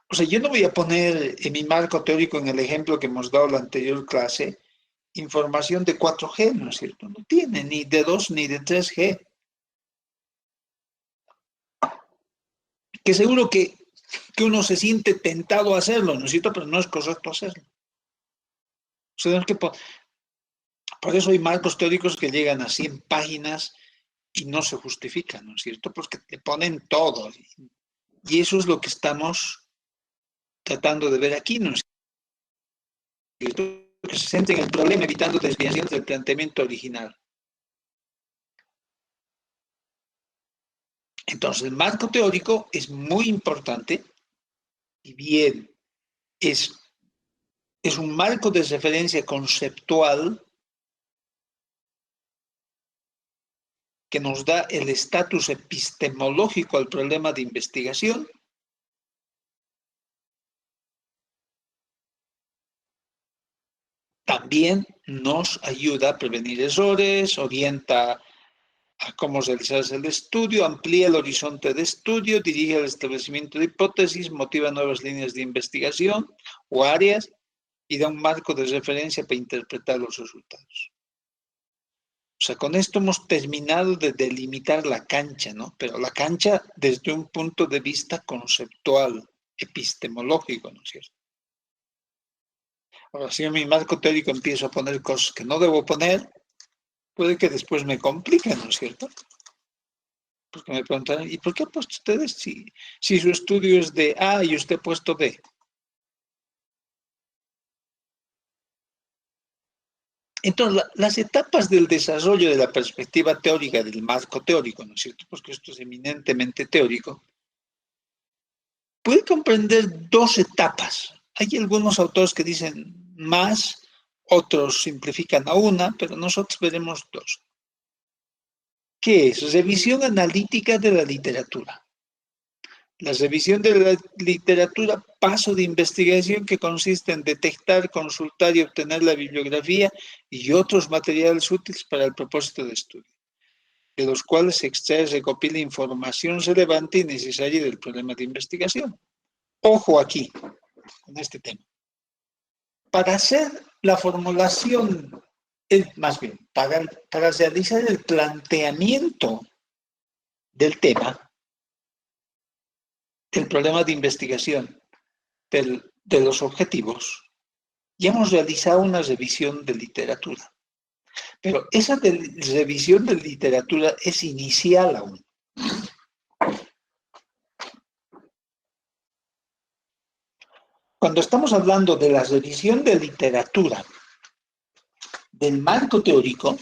O sea, yo no voy a poner en mi marco teórico, en el ejemplo que hemos dado en la anterior clase, información de 4G, ¿no es cierto? No tiene ni de 2 ni de 3G. Que seguro que uno se siente tentado a hacerlo, ¿no es cierto? Pero no es correcto hacerlo. O sea, por eso hay marcos teóricos que llegan a 100 páginas y no se justifican, ¿no es cierto? Porque te ponen todo. Y eso es lo que estamos tratando de ver aquí, ¿no es cierto? Que se centre en el problema, evitando desviaciones del planteamiento original. Entonces, el marco teórico es muy importante y bien, es un marco de referencia conceptual que nos da el estatus epistemológico al problema de investigación. También nos ayuda a prevenir errores, orienta a cómo realizarse el estudio, amplía el horizonte de estudio, dirige al establecimiento de hipótesis, motiva nuevas líneas de investigación o áreas y da un marco de referencia para interpretar los resultados. O sea, con esto hemos terminado de delimitar la cancha, ¿no? Pero la cancha desde un punto de vista conceptual, epistemológico, ¿no es cierto? Ahora, si en mi marco teórico empiezo a poner cosas que no debo poner, puede que después me compliquen, ¿no es cierto? Porque me preguntan, ¿y por qué ha puesto ustedes si su estudio es de A y usted ha puesto B? Entonces, las etapas del desarrollo de la perspectiva teórica del marco teórico, ¿no es cierto? Porque esto es eminentemente teórico, puede comprender dos etapas. Hay algunos autores que dicen más, otros simplifican a una, pero nosotros veremos dos. ¿Qué es? Revisión analítica de la literatura. La revisión de la literatura, paso de investigación que consiste en detectar, consultar y obtener la bibliografía y otros materiales útiles para el propósito de estudio, de los cuales se extrae y recopila información relevante y necesaria del problema de investigación. Ojo aquí, con este tema. Para hacer la formulación, más bien, para realizar el planteamiento del tema, del problema de investigación, de los objetivos, ya hemos realizado una revisión de literatura. Pero esa revisión de literatura es inicial aún. Cuando estamos hablando de la revisión de literatura, del marco teórico,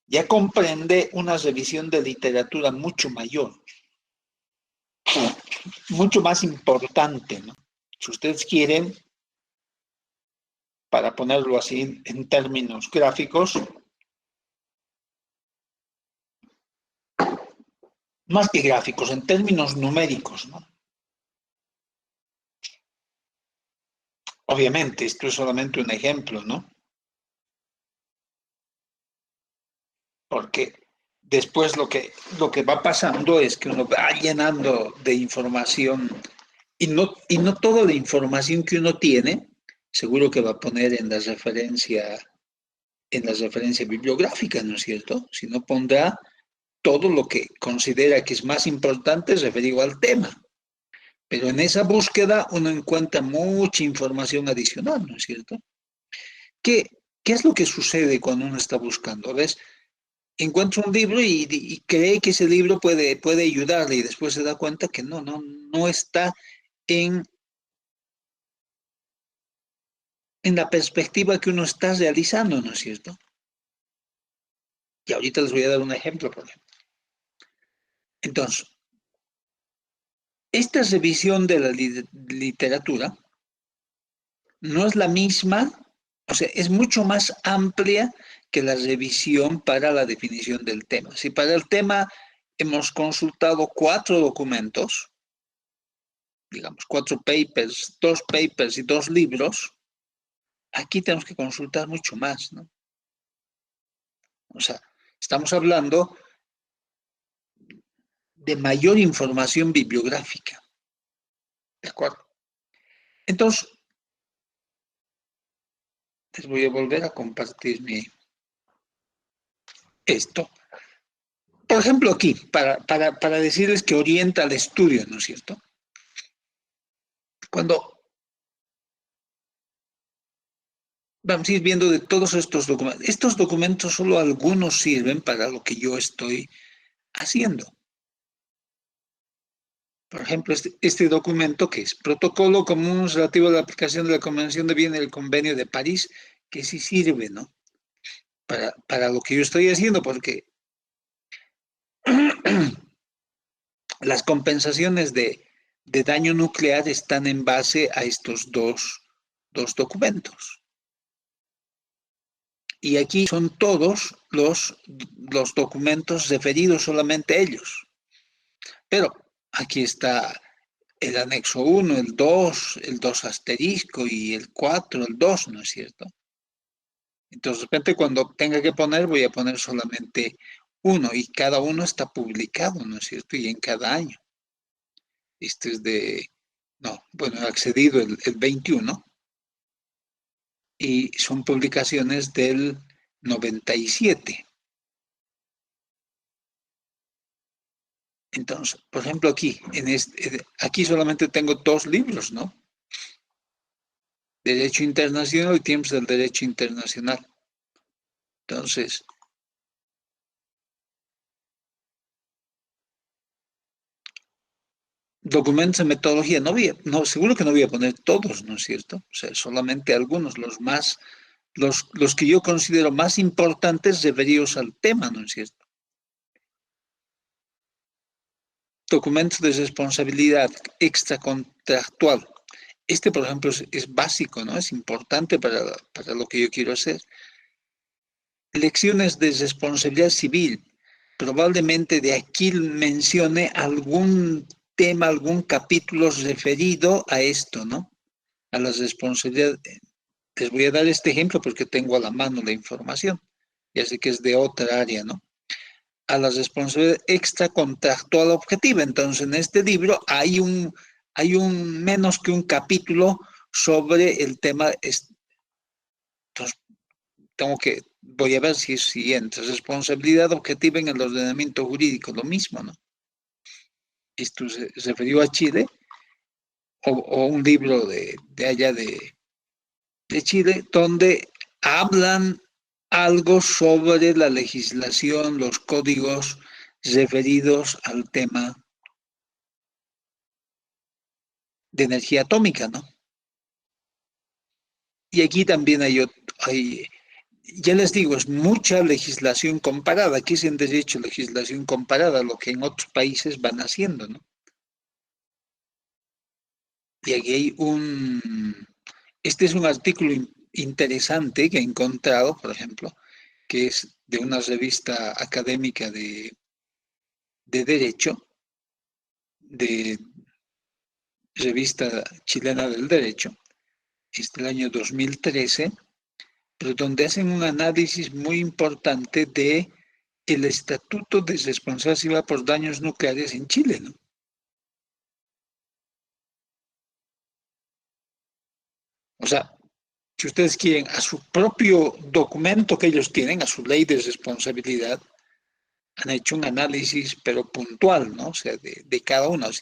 ya comprende una revisión de literatura mucho mayor, mucho más importante, ¿no? Si ustedes quieren, para ponerlo así en términos gráficos, más que gráficos, en términos numéricos, ¿no? Obviamente, esto es solamente un ejemplo, ¿no? Porque después lo que va pasando es que uno va llenando de información y no toda la información que uno tiene, seguro que va a poner en la referencia bibliográfica, ¿no es cierto? Sino pondrá todo lo que considera que es más importante referido al tema. Pero en esa búsqueda uno encuentra mucha información adicional, ¿no es cierto? ¿Qué, qué es lo que sucede cuando uno está buscando? ¿Ves? Encuentra un libro y cree que ese libro puede ayudarle y después se da cuenta que no está en, en la perspectiva que uno está realizando, ¿no es cierto? Y ahorita les voy a dar un ejemplo, por ejemplo. Entonces, esta revisión de la literatura no es la misma, o sea, es mucho más amplia que la revisión para la definición del tema. Si para el tema hemos consultado 4 documentos, digamos, 4 papers, 2 papers y 2 libros, aquí tenemos que consultar mucho más, ¿no? O sea, estamos hablando de mayor información bibliográfica, ¿de acuerdo? Entonces, les voy a volver a compartir esto. Por ejemplo, aquí, para decirles que orienta el estudio, ¿no es cierto? Cuando vamos a ir viendo de todos estos documentos solo algunos sirven para lo que yo estoy haciendo. Por ejemplo, este documento que es Protocolo Común relativo a la aplicación de la Convención de Viena y el Convenio de París, que sí sirve, ¿no? Para lo que yo estoy haciendo, porque las compensaciones de daño nuclear están en base a estos dos documentos. Y aquí son todos los documentos referidos solamente a ellos. Pero aquí está el anexo 1, el 2 asterisco y el 4, el 2, ¿no es cierto? Entonces, de repente, cuando tenga que poner, voy a poner solamente uno y cada uno está publicado, ¿no es cierto? Y en cada año. Este es bueno, he accedido el 21 y son publicaciones del 97. Entonces, por ejemplo, aquí solamente tengo 2 libros, ¿no? Derecho Internacional y Tiempos del Derecho Internacional. Entonces, documentos de metodología, seguro que no voy a poner todos, ¿no es cierto? O sea, solamente algunos, los que yo considero más importantes referidos al tema, ¿no es cierto? Documentos de responsabilidad extracontractual. Este, por ejemplo, es básico, ¿no? Es importante para lo que yo quiero hacer. Lecciones de responsabilidad civil, probablemente de aquí mencione algún tema, algún capítulo referido a esto, ¿no? A las responsabilidades. Les voy a dar este ejemplo porque tengo a la mano la información. Ya sé que es de otra área, ¿no? A la responsabilidad extracontractual objetiva. Entonces, en este libro hay un menos que un capítulo sobre el tema. Entonces, voy a ver si entra responsabilidad objetiva en el ordenamiento jurídico, lo mismo, ¿no? Esto se referió a Chile, o un libro de allá de Chile, donde hablan algo sobre la legislación, los códigos referidos al tema de energía atómica, ¿no? Y aquí también hay, ya les digo, es mucha legislación comparada. Aquí es en derecho legislación comparada, lo que en otros países van haciendo, ¿no? Y aquí hay este es un artículo interesante que he encontrado, por ejemplo, que es de una revista académica de derecho, de revista chilena del derecho, es del año 2013, pero donde hacen un análisis muy importante de el estatuto de responsabilidad por daños nucleares en Chile, ¿no? O sea, si ustedes quieren, a su propio documento que ellos tienen, a su ley de responsabilidad, han hecho un análisis, pero puntual, ¿no? O sea, de cada uno. O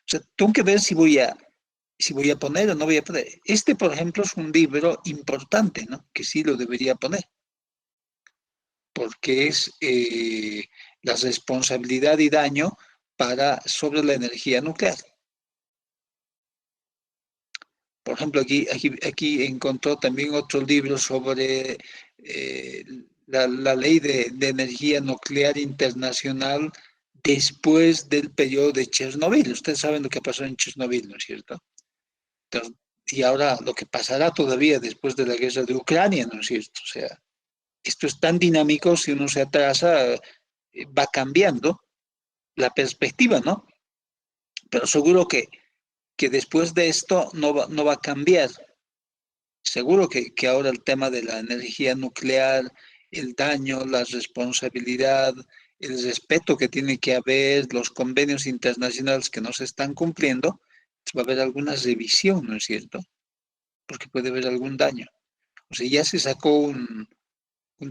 sea, tengo que ver si voy a poner o no voy a poner. Este, por ejemplo, es un libro importante, ¿no? Que sí lo debería poner, porque es la responsabilidad y daño sobre la energía nuclear. Por ejemplo, aquí encontró también otro libro sobre la ley de energía nuclear internacional después del periodo de Chernobyl. Ustedes saben lo que pasó en Chernobyl, ¿no es cierto? Entonces, y ahora lo que pasará todavía después de la guerra de Ucrania, ¿no es cierto? O sea, esto es tan dinámico, si uno se atrasa, va cambiando la perspectiva, ¿no? Pero seguro que después de esto no va a cambiar. Seguro que ahora el tema de la energía nuclear, el daño, la responsabilidad, el respeto que tiene que haber, los convenios internacionales que no se están cumpliendo, pues va a haber alguna revisión, ¿no es cierto? Porque puede haber algún daño. O sea, ya se sacó un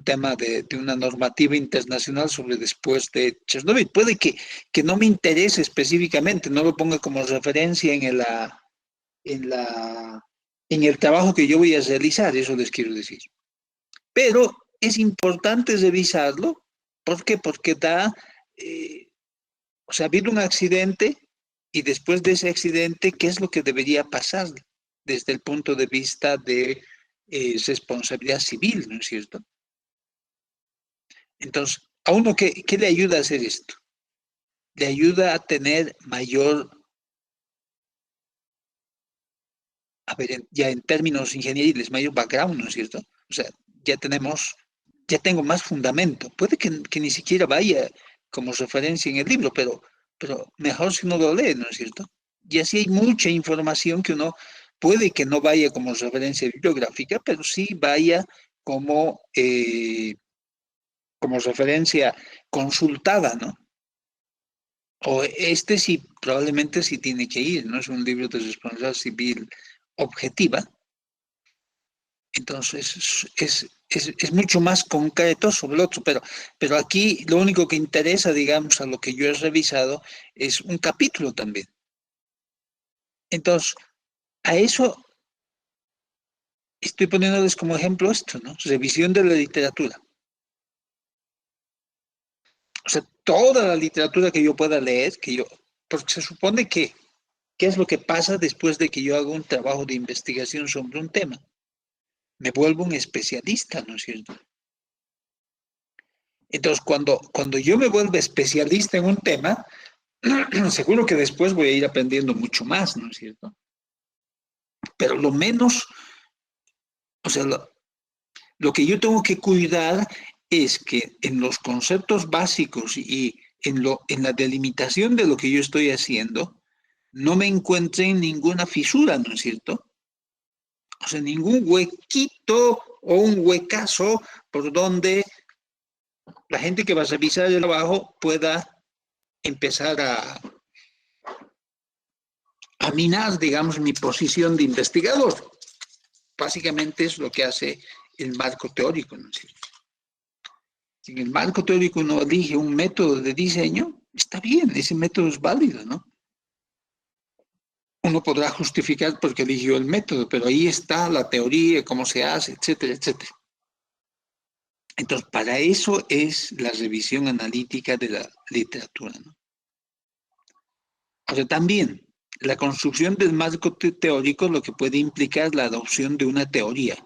tema de una normativa internacional sobre después de Chernobyl. Puede que no me interese específicamente, no lo ponga como referencia en la, en el trabajo que yo voy a realizar, eso les quiero decir. Pero es importante revisarlo. ¿Por qué? Porque o sea, ha habido un accidente y después de ese accidente, ¿qué es lo que debería pasar desde el punto de vista de responsabilidad civil, ¿no es cierto? Entonces, ¿a uno qué le ayuda a hacer esto? Le ayuda a tener mayor, a ver, ya en términos ingenieriles, mayor background, ¿no es cierto? O sea, ya ya tengo más fundamento. Puede que ni siquiera vaya como referencia en el libro, pero mejor si uno lo lee, ¿no es cierto? Y así hay mucha información que uno puede que no vaya como referencia bibliográfica, pero sí vaya como, como referencia consultada, ¿no? O este sí, probablemente sí tiene que ir, ¿no? Es un libro de responsabilidad civil objetiva. Entonces es mucho más concreto sobre el otro, pero aquí lo único que interesa, digamos, a lo que yo he revisado, es un capítulo también. Entonces, a eso estoy poniéndoles como ejemplo esto, ¿no? Revisión de la literatura. O sea, toda la literatura que yo pueda leer, porque se supone que, ¿qué es lo que pasa después de que yo hago un trabajo de investigación sobre un tema? Me vuelvo un especialista, ¿no es cierto? Entonces, cuando yo me vuelvo especialista en un tema, seguro que después voy a ir aprendiendo mucho más, ¿no es cierto? Pero lo menos, o sea, lo que yo tengo que cuidar es que en los conceptos básicos y en la delimitación de lo que yo estoy haciendo, no me encuentre ninguna fisura, ¿no es cierto? O sea, ningún huequito o un huecazo por donde la gente que va a revisar el trabajo pueda empezar a minar, digamos, mi posición de investigador. Básicamente es lo que hace el marco teórico, ¿no es cierto? Si en el marco teórico uno elige un método de diseño, está bien, ese método es válido, ¿no? Uno podrá justificar por qué eligió el método, pero ahí está la teoría, cómo se hace, etcétera, etcétera. Entonces, para eso es la revisión analítica de la literatura, ¿no? O sea, también la construcción del marco teórico lo que puede implicar la adopción de una teoría,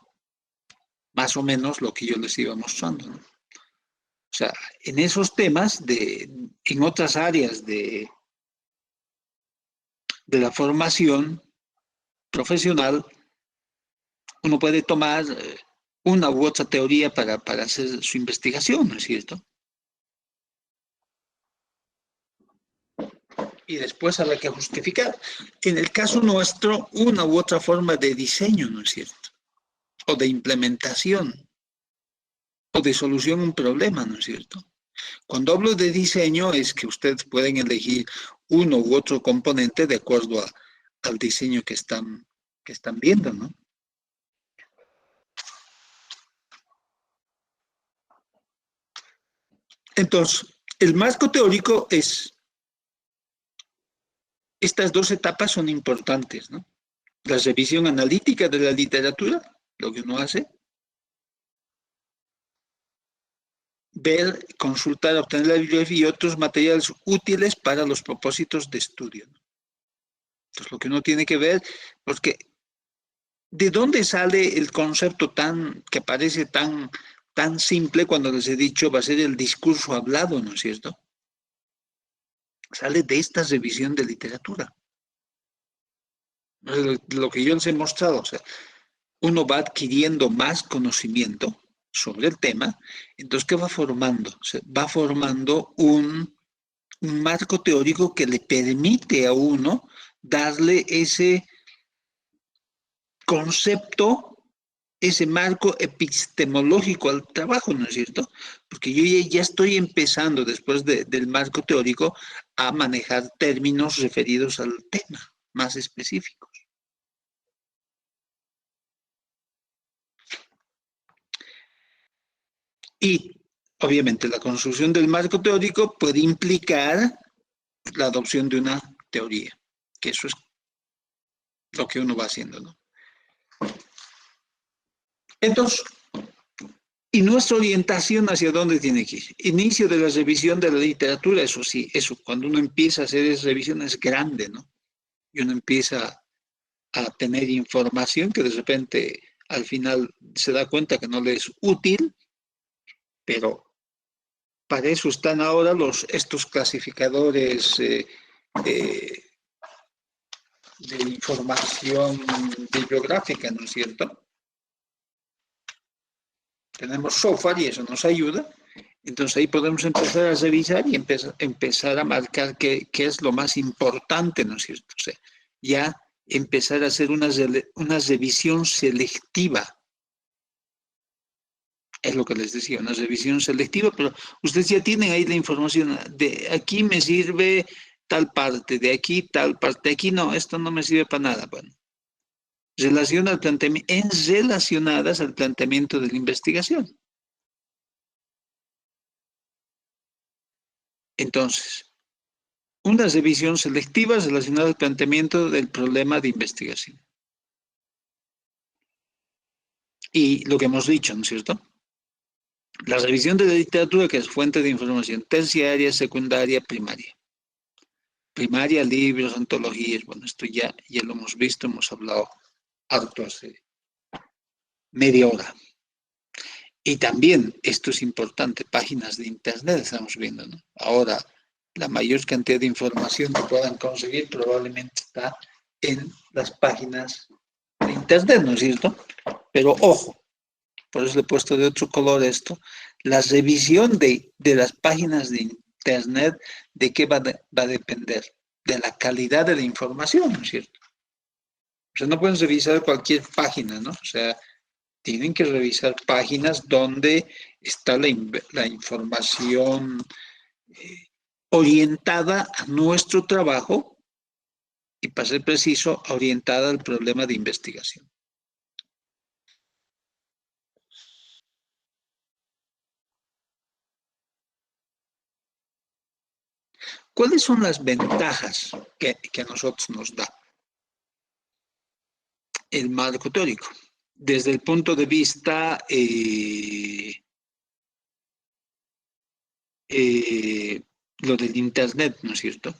más o menos lo que yo les iba mostrando, ¿no? O sea, en esos temas, en otras áreas de la formación profesional, uno puede tomar una u otra teoría para hacer su investigación, ¿no es cierto? Y después habrá que justificar. En el caso nuestro, una u otra forma de diseño, ¿no es cierto? O de implementación, o de solución a un problema, ¿no es cierto? Cuando hablo de diseño es que ustedes pueden elegir uno u otro componente de acuerdo al diseño que están viendo, ¿no? Entonces, el marco teórico estas dos etapas son importantes, ¿no? La revisión analítica de la literatura, lo que uno hace, ver, consultar, obtener la bibliografía y otros materiales útiles para los propósitos de estudio, ¿no? Entonces, lo que uno tiene que ver, porque ¿de dónde sale el concepto que parece tan simple cuando les he dicho va a ser el discurso hablado, ¿no es cierto? Sale de esta revisión de literatura. Lo que yo les he mostrado, o sea, uno va adquiriendo más conocimiento sobre el tema, entonces, ¿qué va formando? O sea, va formando un marco teórico que le permite a uno darle ese concepto, ese marco epistemológico al trabajo, ¿no es cierto? Porque yo ya estoy empezando, después del marco teórico, a manejar términos referidos al tema más específicos. Y, obviamente, la construcción del marco teórico puede implicar la adopción de una teoría, que eso es lo que uno va haciendo, ¿no? Entonces, ¿y nuestra orientación hacia dónde tiene que ir? Inicio de la revisión de la literatura, eso sí, eso, cuando uno empieza a hacer esas revisiones grande, ¿no? Y uno empieza a tener información que de repente al final se da cuenta que no le es útil, pero para eso están ahora estos clasificadores eh, de información bibliográfica, ¿no es cierto? Tenemos software y eso nos ayuda. Entonces ahí podemos empezar a revisar y empezar a marcar qué es lo más importante, ¿no es cierto? O sea, ya empezar a hacer una revisión selectiva. Es lo que les decía, una revisión selectiva, pero ustedes ya tienen ahí la información. De aquí me sirve tal parte, de aquí tal parte, de aquí no, esto no me sirve para nada. Bueno, relacionadas al planteamiento de la investigación. Entonces, una revisión selectiva relacionada al planteamiento del problema de investigación. Y lo que hemos dicho, ¿no es cierto? La revisión de la literatura, que es fuente de información terciaria, secundaria, primaria. Primaria, libros, antologías, bueno, esto ya lo hemos visto, hemos hablado harto hace media hora. Y también, esto es importante, páginas de Internet estamos viendo, ¿no? Ahora, la mayor cantidad de información que puedan conseguir probablemente está en las páginas de Internet, ¿no es cierto? Pero ojo, por eso le he puesto de otro color esto, La revisión de las páginas de Internet, ¿de qué va a depender? De la calidad de la información, ¿no es cierto? O sea, no pueden revisar cualquier página, ¿no? O sea, tienen que revisar páginas donde está la información orientada a nuestro trabajo y, para ser preciso, orientada al problema de investigación. ¿Cuáles son las ventajas que a nosotros nos da el marco teórico? Desde el punto de vista lo del Internet, ¿no es cierto?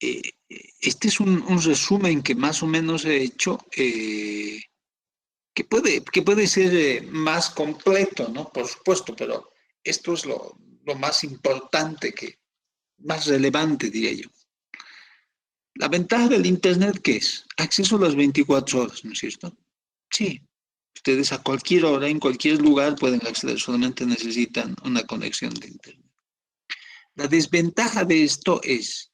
Este es un resumen que más o menos he hecho, que puede ser más completo, ¿no? Por supuesto, pero esto es lo más importante, más relevante, diría yo. La ventaja del Internet, ¿qué es? Acceso a las 24 horas, ¿no es cierto? Sí. Ustedes a cualquier hora, en cualquier lugar pueden acceder, solamente necesitan una conexión de Internet. La desventaja de esto es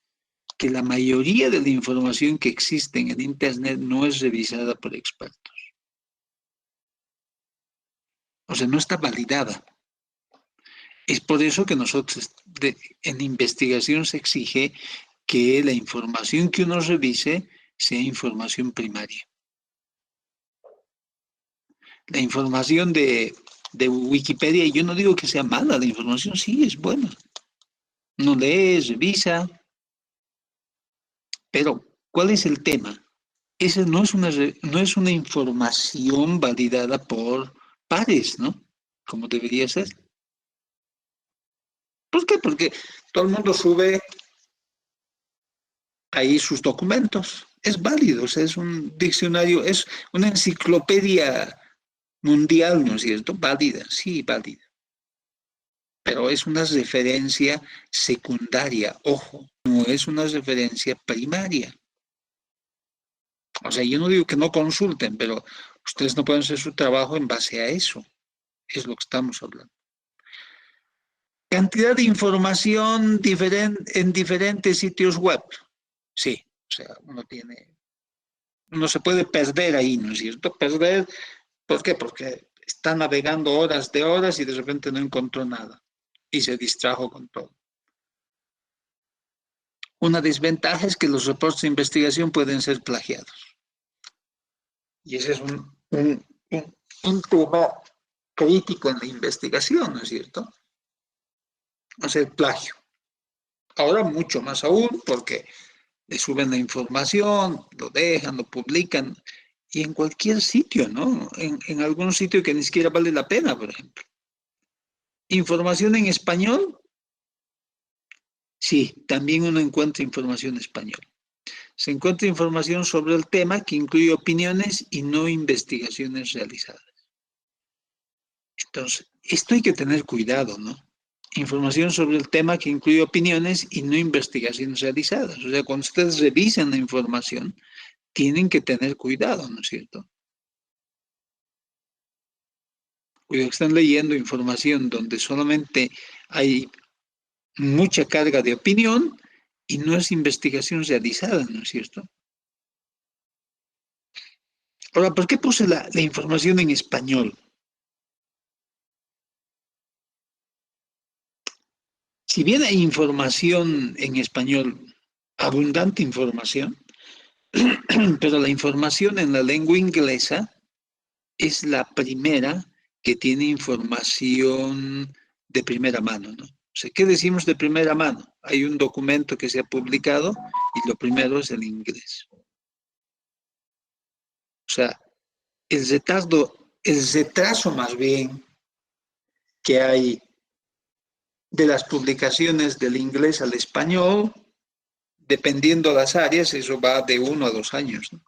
que la mayoría de la información que existe en el Internet no es revisada por expertos. O sea, no está validada. Es por eso que nosotros en investigación se exige que la información que uno revise sea información primaria. La información de Wikipedia, yo no digo que sea mala, la información sí es buena. No lees, revisa, pero ¿cuál es el tema? Esa no es una información validada por pares, ¿no? Como debería ser. ¿Por qué? Porque todo el mundo sube ahí sus documentos. Es válido, o sea, es un diccionario, es una enciclopedia mundial, ¿no es cierto? Válida, sí, válida. Pero es una referencia secundaria, ojo, no es una referencia primaria. O sea, yo no digo que no consulten, pero ustedes no pueden hacer su trabajo en base a eso. Es lo que estamos hablando. Cantidad de información en diferentes sitios web. Sí, o sea, uno se puede perder ahí, ¿no es cierto? Perder, ¿por qué? Porque está navegando horas de horas y de repente no encontró nada y se distrajo con todo. Una desventaja es que los reportes de investigación pueden ser plagiados. Y ese es un tema crítico en la investigación, ¿no es cierto? O sea, el plagio. Ahora mucho más aún porque le suben la información, lo dejan, lo publican, y en cualquier sitio, ¿no? En algún sitio que ni siquiera vale la pena, por ejemplo. Información en español, sí, también uno encuentra información en español. Se encuentra información sobre el tema que incluye opiniones y no investigaciones realizadas. Entonces, esto hay que tener cuidado, ¿no? Información sobre el tema que incluye opiniones y no investigaciones realizadas. O sea, cuando ustedes revisan la información, tienen que tener cuidado, ¿no es cierto? Cuidado que están leyendo información donde solamente hay mucha carga de opinión y no es investigación realizada, ¿no es cierto? Ahora, ¿por qué puse la información en español? Si bien hay información en español, abundante información, pero la información en la lengua inglesa es la primera que tiene información de primera mano, ¿no? O sea, ¿qué decimos de primera mano? Hay un documento que se ha publicado y lo primero es el inglés. O sea, el retraso más bien que hay de las publicaciones del inglés al español, dependiendo de las áreas, eso va de 1 a 2 años, ¿no?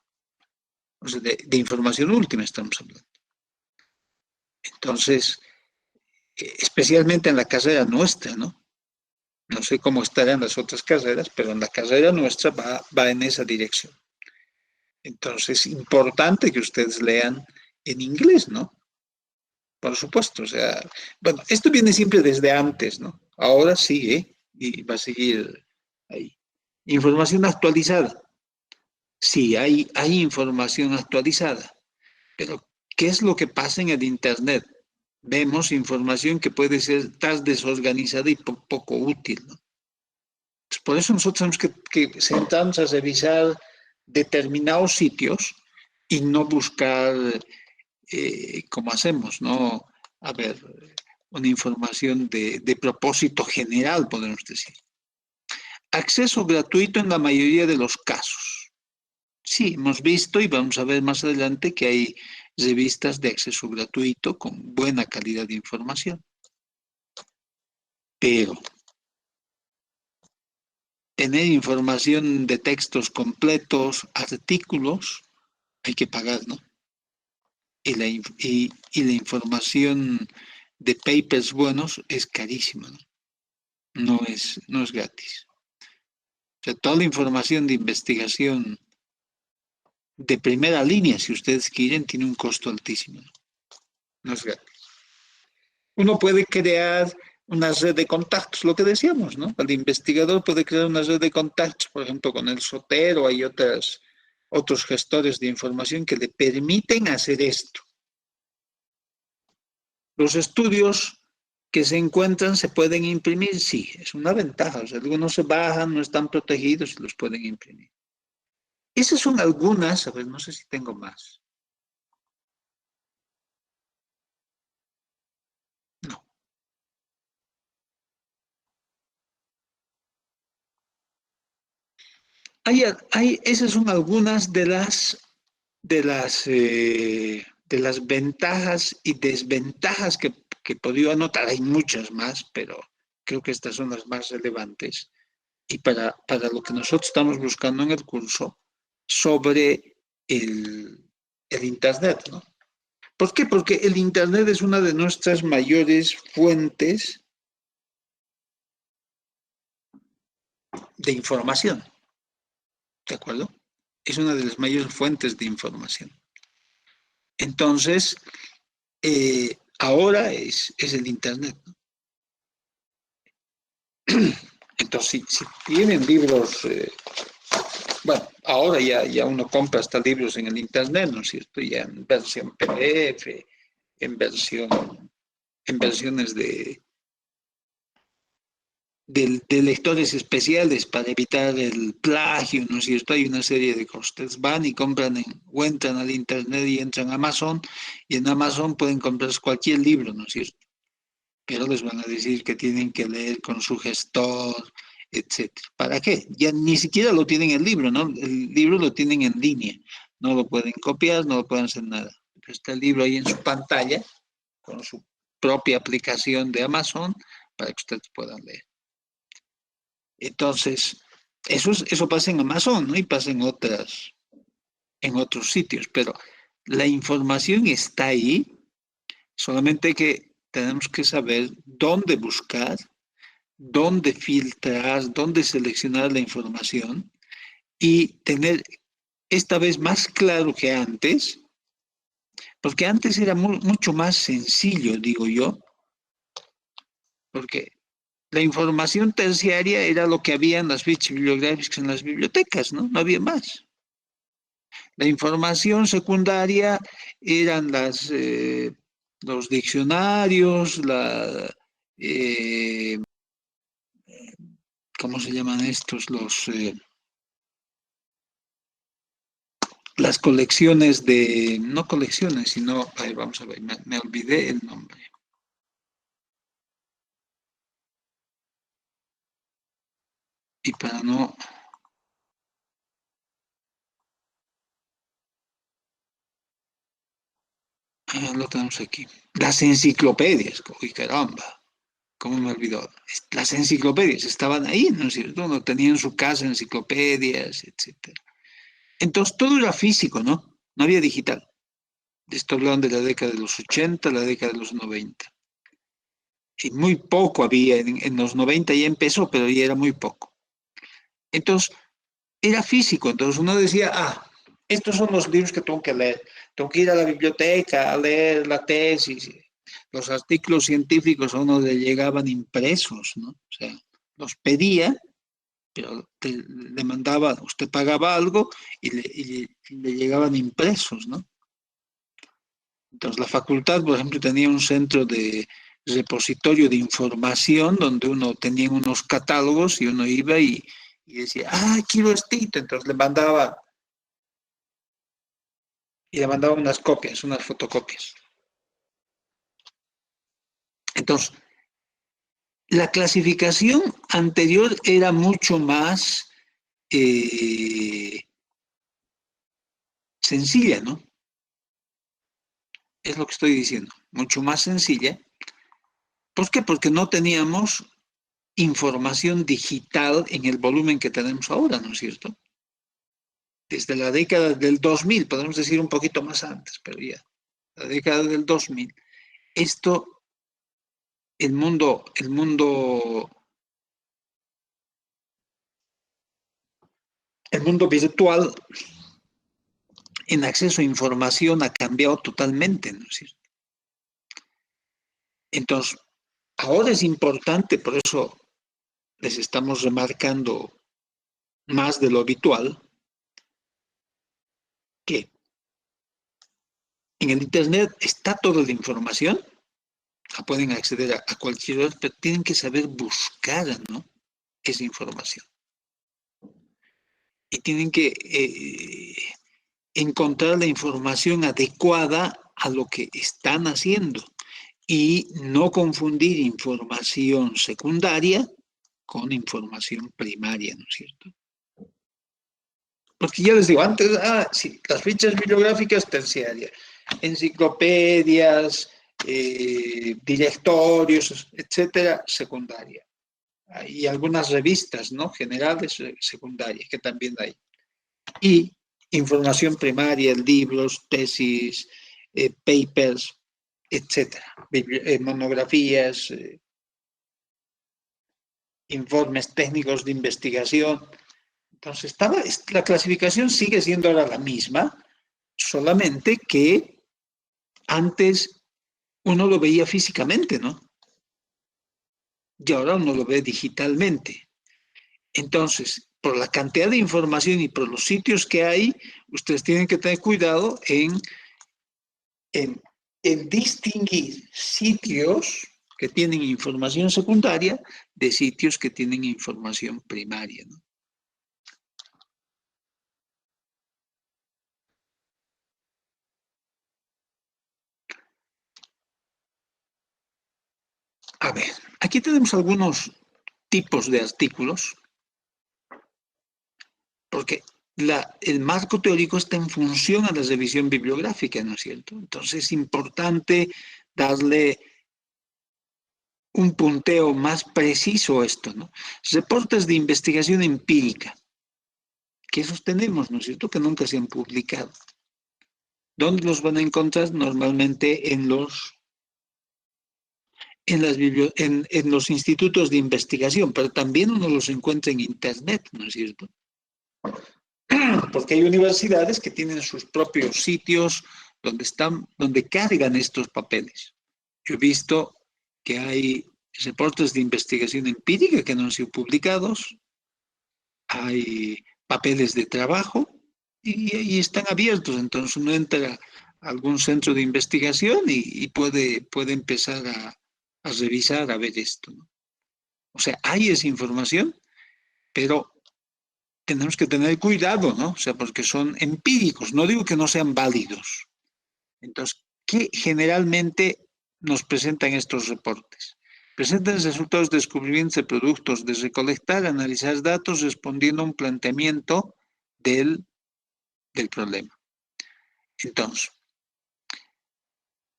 O sea, de información última estamos hablando. Entonces, especialmente en la carrera nuestra, ¿no? No sé cómo estará en las otras carreras, pero en la carrera nuestra va en esa dirección. Entonces, es importante que ustedes lean en inglés, ¿no? por supuesto. O sea, bueno, esto viene siempre desde antes, ¿no? Ahora sigue y va a seguir ahí. Información actualizada. Sí, hay información actualizada, pero ¿qué es lo que pasa en el Internet? Vemos información que puede ser tan desorganizada y poco útil, ¿no? Pues por eso nosotros tenemos que sentarnos a revisar determinados sitios y no buscar, como hacemos, ¿no? A ver, una información de propósito general, podemos decir. Acceso gratuito en la mayoría de los casos. Sí, hemos visto y vamos a ver más adelante que hay revistas de acceso gratuito con buena calidad de información, pero tener información de textos completos, artículos, hay que pagar, ¿no? Y la información de papers buenos es carísima, ¿no? No es gratis. O sea, toda la información de investigación de primera línea, si ustedes quieren, tiene un costo altísimo, ¿no? No es gratis. Uno puede crear una red de contactos, lo que decíamos, ¿no? El investigador puede crear una red de contactos, por ejemplo, con el Sotero, hay otros gestores de información que le permiten hacer esto. Los estudios que se encuentran se pueden imprimir, sí, es una ventaja. O sea, algunos se bajan, no están protegidos y los pueden imprimir. Esas son algunas, a ver, no sé si tengo más. No. Esas son algunas de las ventajas y desventajas que he podido anotar. Hay muchas más, pero creo que estas son las más relevantes. Y para lo que nosotros estamos buscando en el curso sobre el Internet, ¿no? ¿Por qué? Porque el Internet es una de nuestras mayores fuentes de información, ¿de acuerdo? Es una de las mayores fuentes de información. Entonces, ahora es el Internet, ¿no? Entonces, si tienen libros, bueno, ahora ya uno compra hasta libros en el Internet, ¿no es cierto? Ya en versión PDF, en versiones de lectores especiales para evitar el plagio, ¿no es cierto? Hay una serie de costes. Van y compran o entran al Internet y entran a Amazon, y en Amazon pueden comprar cualquier libro, ¿no es cierto? Pero les van a decir que tienen que leer con su gestor, etcétera. ¿Para qué? Ya ni siquiera lo tienen el libro, ¿no? El libro lo tienen en línea. No lo pueden copiar, no lo pueden hacer nada. Está el libro ahí en su pantalla, con su propia aplicación de Amazon, para que ustedes puedan leer. Entonces, eso pasa en Amazon, ¿no? Y pasa en otros sitios, pero la información está ahí, solamente que tenemos que saber dónde buscar, dónde filtrar, dónde seleccionar la información y tener esta vez más claro que antes, porque antes era mucho más sencillo, digo yo, porque la información terciaria era lo que había en las fichas bibliográficas en las bibliotecas, ¿no? No había más. La información secundaria eran los diccionarios, eh, ¿cómo se llaman estos? Las colecciones no colecciones, sino, ay, vamos a ver, me olvidé el nombre. Y para no, lo tenemos aquí. Las enciclopedias, uy, caramba. ¿Cómo me olvidó? Las enciclopedias estaban ahí, ¿no es cierto? Uno tenía en su casa enciclopedias, etcétera. Entonces todo era físico, ¿no? No había digital. Esto hablando de la década de los 80, la década de los 90. Y muy poco había, en los 90 ya empezó, pero ya era muy poco. Entonces, era físico, entonces uno decía, estos son los libros que tengo que leer. Tengo que ir a la biblioteca a leer la tesis. Los artículos científicos a uno le llegaban impresos, ¿no? O sea, los pedía, pero le mandaba, usted pagaba algo y le llegaban impresos, ¿no? Entonces, la facultad, por ejemplo, tenía un centro de repositorio de información donde uno tenía unos catálogos y uno iba y decía, quiero este. Entonces le mandaba unas copias, unas fotocopias. Entonces, la clasificación anterior era mucho más sencilla, ¿no? Es lo que estoy diciendo, mucho más sencilla. ¿Por qué? Porque no teníamos información digital en el volumen que tenemos ahora, ¿no es cierto? Desde la década del 2000, podemos decir un poquito más antes, pero ya, la década del 2000, esto, el mundo virtual en acceso a información ha cambiado totalmente, ¿no es cierto? Entonces, ahora es importante, por eso les estamos remarcando más de lo habitual, que en el Internet está toda la información, pueden acceder a cualquier hora, pero tienen que saber buscar, ¿no?, esa información. Y tienen que encontrar la información adecuada a lo que están haciendo y no confundir información secundaria con información primaria, ¿no es cierto? Porque ya les digo, antes, sí, las fichas bibliográficas terciarias, enciclopedias, directorios, etcétera, secundaria. Y algunas revistas, ¿no?, generales, secundarias, que también hay. Y información primaria, libros, tesis, papers, etcétera, monografías, informes técnicos de investigación. Entonces, la clasificación sigue siendo ahora la misma, solamente que antes uno lo veía físicamente, ¿no? Y ahora uno lo ve digitalmente. Entonces, por la cantidad de información y por los sitios que hay, ustedes tienen que tener cuidado en distinguir sitios que tienen información secundaria de sitios que tienen información primaria, ¿no? A ver, aquí tenemos algunos tipos de artículos, porque el marco teórico está en función a la revisión bibliográfica, ¿no es cierto? Entonces es importante darle un punteo más preciso a esto, ¿no? Reportes de investigación empírica, que esos tenemos, ¿no es cierto?, que nunca se han publicado. ¿Dónde los van a encontrar? Normalmente en los institutos de investigación, pero también uno los encuentra en Internet, ¿no es cierto? Porque hay universidades que tienen sus propios sitios donde cargan estos papeles. Yo he visto que hay reportes de investigación empírica que no han sido publicados, hay papeles de trabajo y están abiertos. Entonces uno entra a algún centro de investigación y puede empezar a revisar, a ver esto, ¿no? O sea, hay esa información, pero tenemos que tener cuidado, ¿no? O sea, porque son empíricos, no digo que no sean válidos. Entonces, ¿qué generalmente nos presentan estos reportes? Presentan resultados de descubrimientos de productos, de recolectar, analizar datos, respondiendo a un planteamiento del problema. Entonces,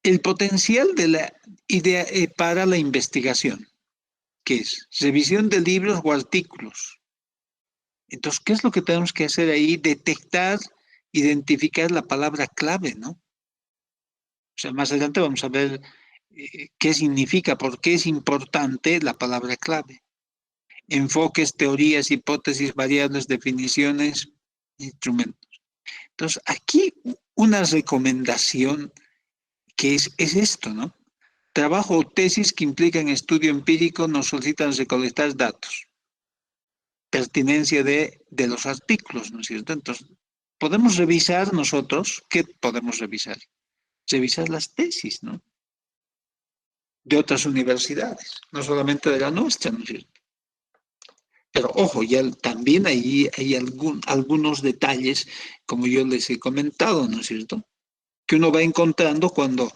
el potencial de la idea para la investigación, que es revisión de libros o artículos. Entonces, ¿qué es lo que tenemos que hacer ahí? Detectar, identificar la palabra clave, ¿no? O sea, más adelante vamos a ver qué significa, por qué es importante la palabra clave. Enfoques, teorías, hipótesis, variables, definiciones, instrumentos. Entonces, aquí una recomendación que es esto, ¿no? Trabajo o tesis que implican estudio empírico nos solicitan recolectar datos. Pertinencia de los artículos, ¿no es cierto? Entonces, podemos revisar nosotros, ¿qué podemos revisar? Revisar las tesis, ¿no? De otras universidades, no solamente de la nuestra, ¿no es cierto? Pero ojo, ya también hay algunos detalles, como yo les he comentado, ¿no es cierto? Que uno va encontrando cuando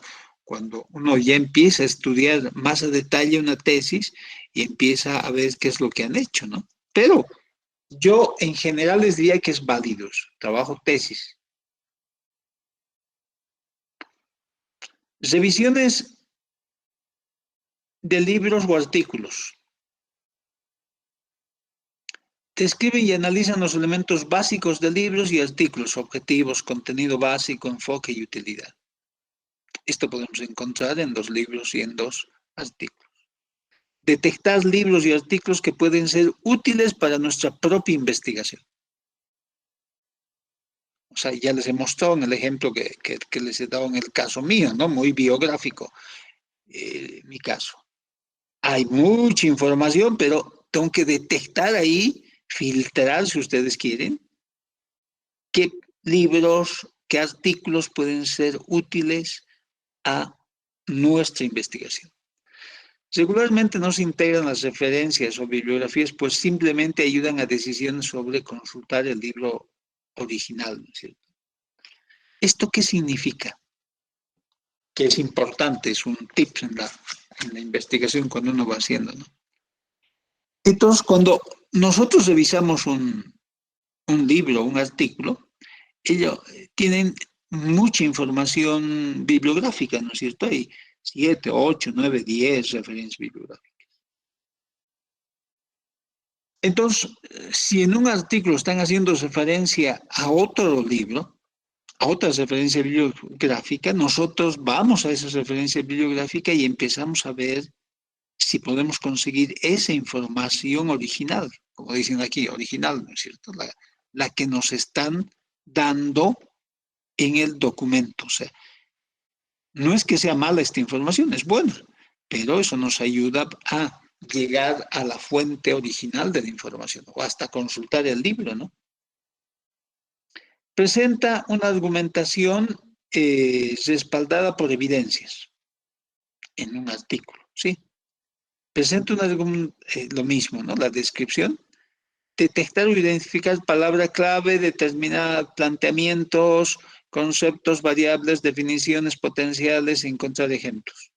uno ya empieza a estudiar más a detalle una tesis y empieza a ver qué es lo que han hecho, ¿no? Pero yo en general les diría que es válido eso, trabajo tesis. Revisiones de libros o artículos. Describen y analizan los elementos básicos de libros y artículos, objetivos, contenido básico, enfoque y utilidad. Esto podemos encontrar en dos libros y en dos artículos. Detectar libros y artículos que pueden ser útiles para nuestra propia investigación. O sea, ya les he mostrado en el ejemplo que les he dado en el caso mío, ¿no? Muy biográfico, mi caso. Hay mucha información, pero tengo que detectar ahí, filtrar, si ustedes quieren, qué libros, qué artículos pueden ser útiles a nuestra investigación. Regularmente no se integran las referencias o bibliografías, pues simplemente ayudan a decisiones sobre consultar el libro original, ¿no es cierto? ¿Esto qué significa? Que es importante, es un tip en la investigación cuando uno va haciendo, ¿no? Entonces, cuando nosotros revisamos un libro, un artículo, ellos tienen mucha información bibliográfica, ¿no es cierto? Hay 7, 8, 9, 10 referencias bibliográficas. Entonces, si en un artículo están haciendo referencia a otro libro, a otra referencia bibliográfica, nosotros vamos a esa referencia bibliográfica y empezamos a ver si podemos conseguir esa información original, como dicen aquí, original, ¿no es cierto? La que nos están dando en el documento. O sea, no es que sea mala esta información, es buena, pero eso nos ayuda a llegar a la fuente original de la información o hasta consultar el libro, ¿no? Presenta una argumentación respaldada por evidencias en un artículo, ¿sí? Presenta lo mismo, ¿no? La descripción. Detectar o identificar palabra clave, determinar planteamientos, conceptos, variables, definiciones potenciales, encontrar ejemplos.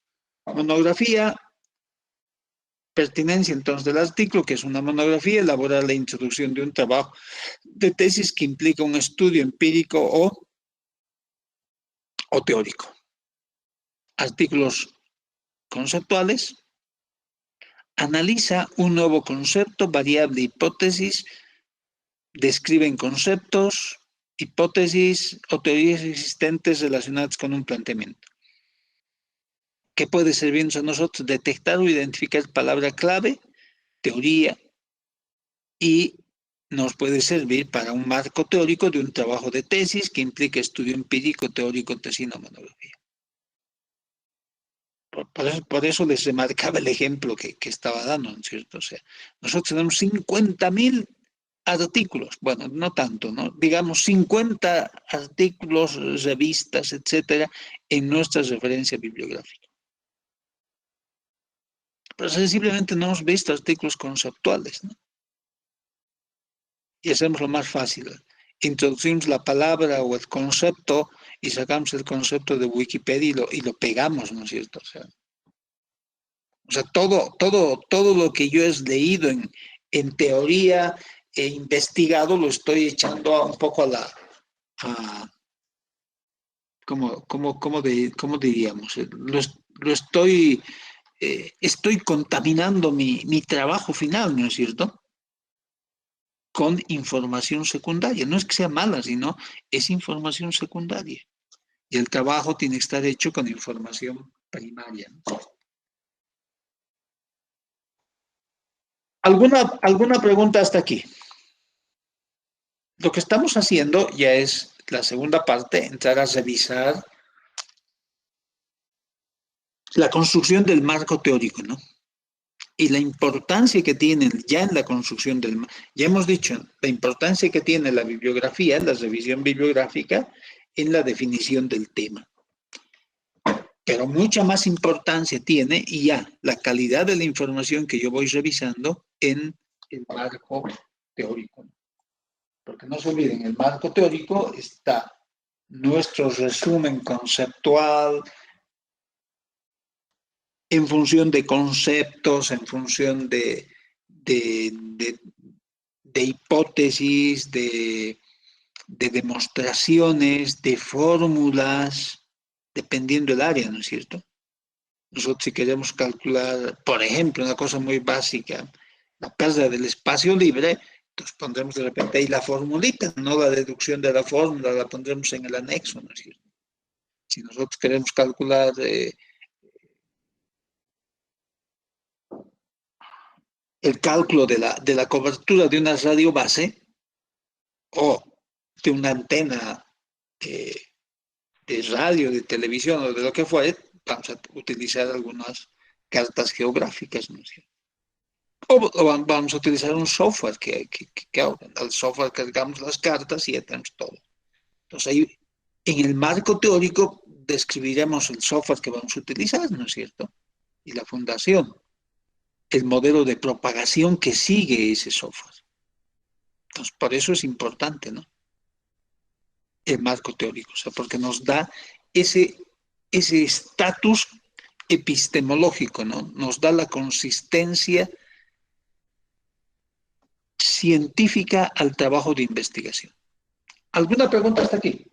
Monografía, pertinencia entonces del artículo, que es una monografía, elaborar la introducción de un trabajo de tesis que implica un estudio empírico o teórico. Artículos conceptuales, analiza un nuevo concepto, variable, hipótesis, describen conceptos, hipótesis o teorías existentes relacionadas con un planteamiento. ¿Qué puede servirnos a nosotros? Detectar o identificar palabra clave, teoría, y nos puede servir para un marco teórico de un trabajo de tesis que implica estudio empírico, teórico, tesina o monografía. Por eso les remarcaba el ejemplo que estaba dando, ¿no es cierto? O sea, nosotros tenemos 50.000 artículos, bueno, no tanto, ¿no? Digamos 50 artículos, revistas, etcétera, en nuestra referencia bibliográfica. Pero simplemente no hemos visto artículos conceptuales, ¿no? Y hacemos lo más fácil. Introducimos la palabra o el concepto y sacamos el concepto de Wikipedia y lo pegamos, ¿no es cierto? O sea, todo lo que yo he leído en teoría, he investigado, lo estoy echando un poco a ¿cómo diríamos? Estoy contaminando mi trabajo final, ¿no es cierto? Con información secundaria. No es que sea mala, sino es información secundaria. Y el trabajo tiene que estar hecho con información primaria, ¿no? ¿Alguna pregunta hasta aquí? Lo que estamos haciendo ya es la segunda parte, entrar a revisar la construcción del marco teórico, ¿no? Y la importancia que tiene ya en la construcción ya hemos dicho, la importancia que tiene la bibliografía, la revisión bibliográfica, en la definición del tema. Pero mucha más importancia tiene y ya la calidad de la información que yo voy revisando en el marco teórico. Porque no se olviden, en el marco teórico está nuestro resumen conceptual, en función de conceptos, en función de hipótesis, de demostraciones, de fórmulas, dependiendo del área, ¿no es cierto? Nosotros si queremos calcular, por ejemplo, una cosa muy básica, la pérdida del espacio libre, entonces pondremos de repente ahí la formulita, no la deducción de la fórmula, la pondremos en el anexo, ¿no es cierto? Si nosotros queremos calcular el cálculo de la cobertura de una radio base o de una antena de radio, de televisión o de lo que fuere, vamos a utilizar algunas cartas geográficas, ¿no es cierto? O vamos a utilizar un software que al software cargamos las cartas y ya tenemos todo. Entonces ahí, en el marco teórico describiremos el software que vamos a utilizar, ¿no es cierto? Y la fundación, el modelo de propagación que sigue ese software. Entonces, por eso es importante, ¿no? El marco teórico, o sea, porque nos da ese estatus epistemológico, ¿no? Nos da la consistencia científica al trabajo de investigación. ¿Alguna pregunta hasta aquí?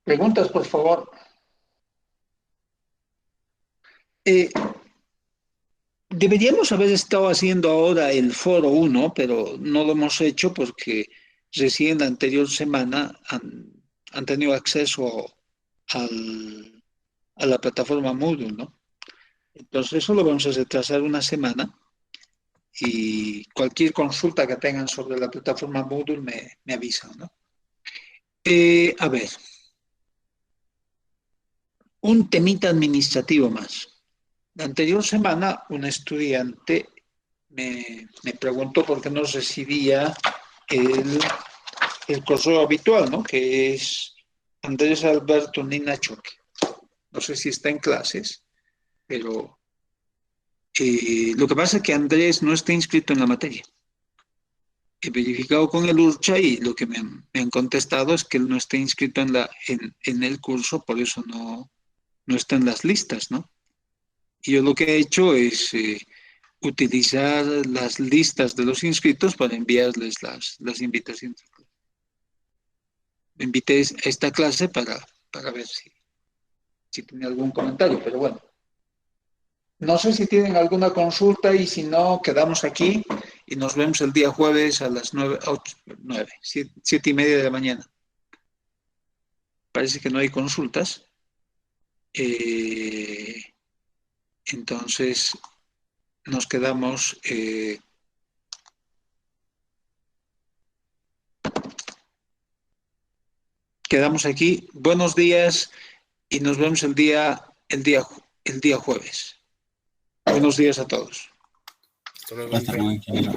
Preguntas, por favor. Deberíamos haber estado haciendo ahora el foro 1, pero no lo hemos hecho porque recién la anterior semana han tenido acceso a la plataforma Moodle, ¿no? Entonces eso lo vamos a retrasar una semana y cualquier consulta que tengan sobre la plataforma Moodle me avisan, ¿no? A ver, un temita administrativo más. La anterior semana un estudiante me preguntó por qué no recibía el correo habitual, ¿no? Que es Andrés Alberto Nina Choque. No sé si está en clases, pero lo que pasa es que Andrés no está inscrito en la materia. He verificado con el URCHA y lo que me han contestado es que él no está inscrito en el curso, por eso no está en las listas, ¿no? Y yo lo que he hecho es utilizar las listas de los inscritos para enviarles las invitaciones. Me invité a esta clase para ver si tiene algún comentario, pero bueno. No sé si tienen alguna consulta y si no, quedamos aquí y nos vemos el día jueves a las 7:30 de la mañana. Parece que no hay consultas. Entonces, nos quedamos... quedamos aquí. Buenos días y nos vemos el día jueves. Buenos días a todos. Hasta luego, ingeniero.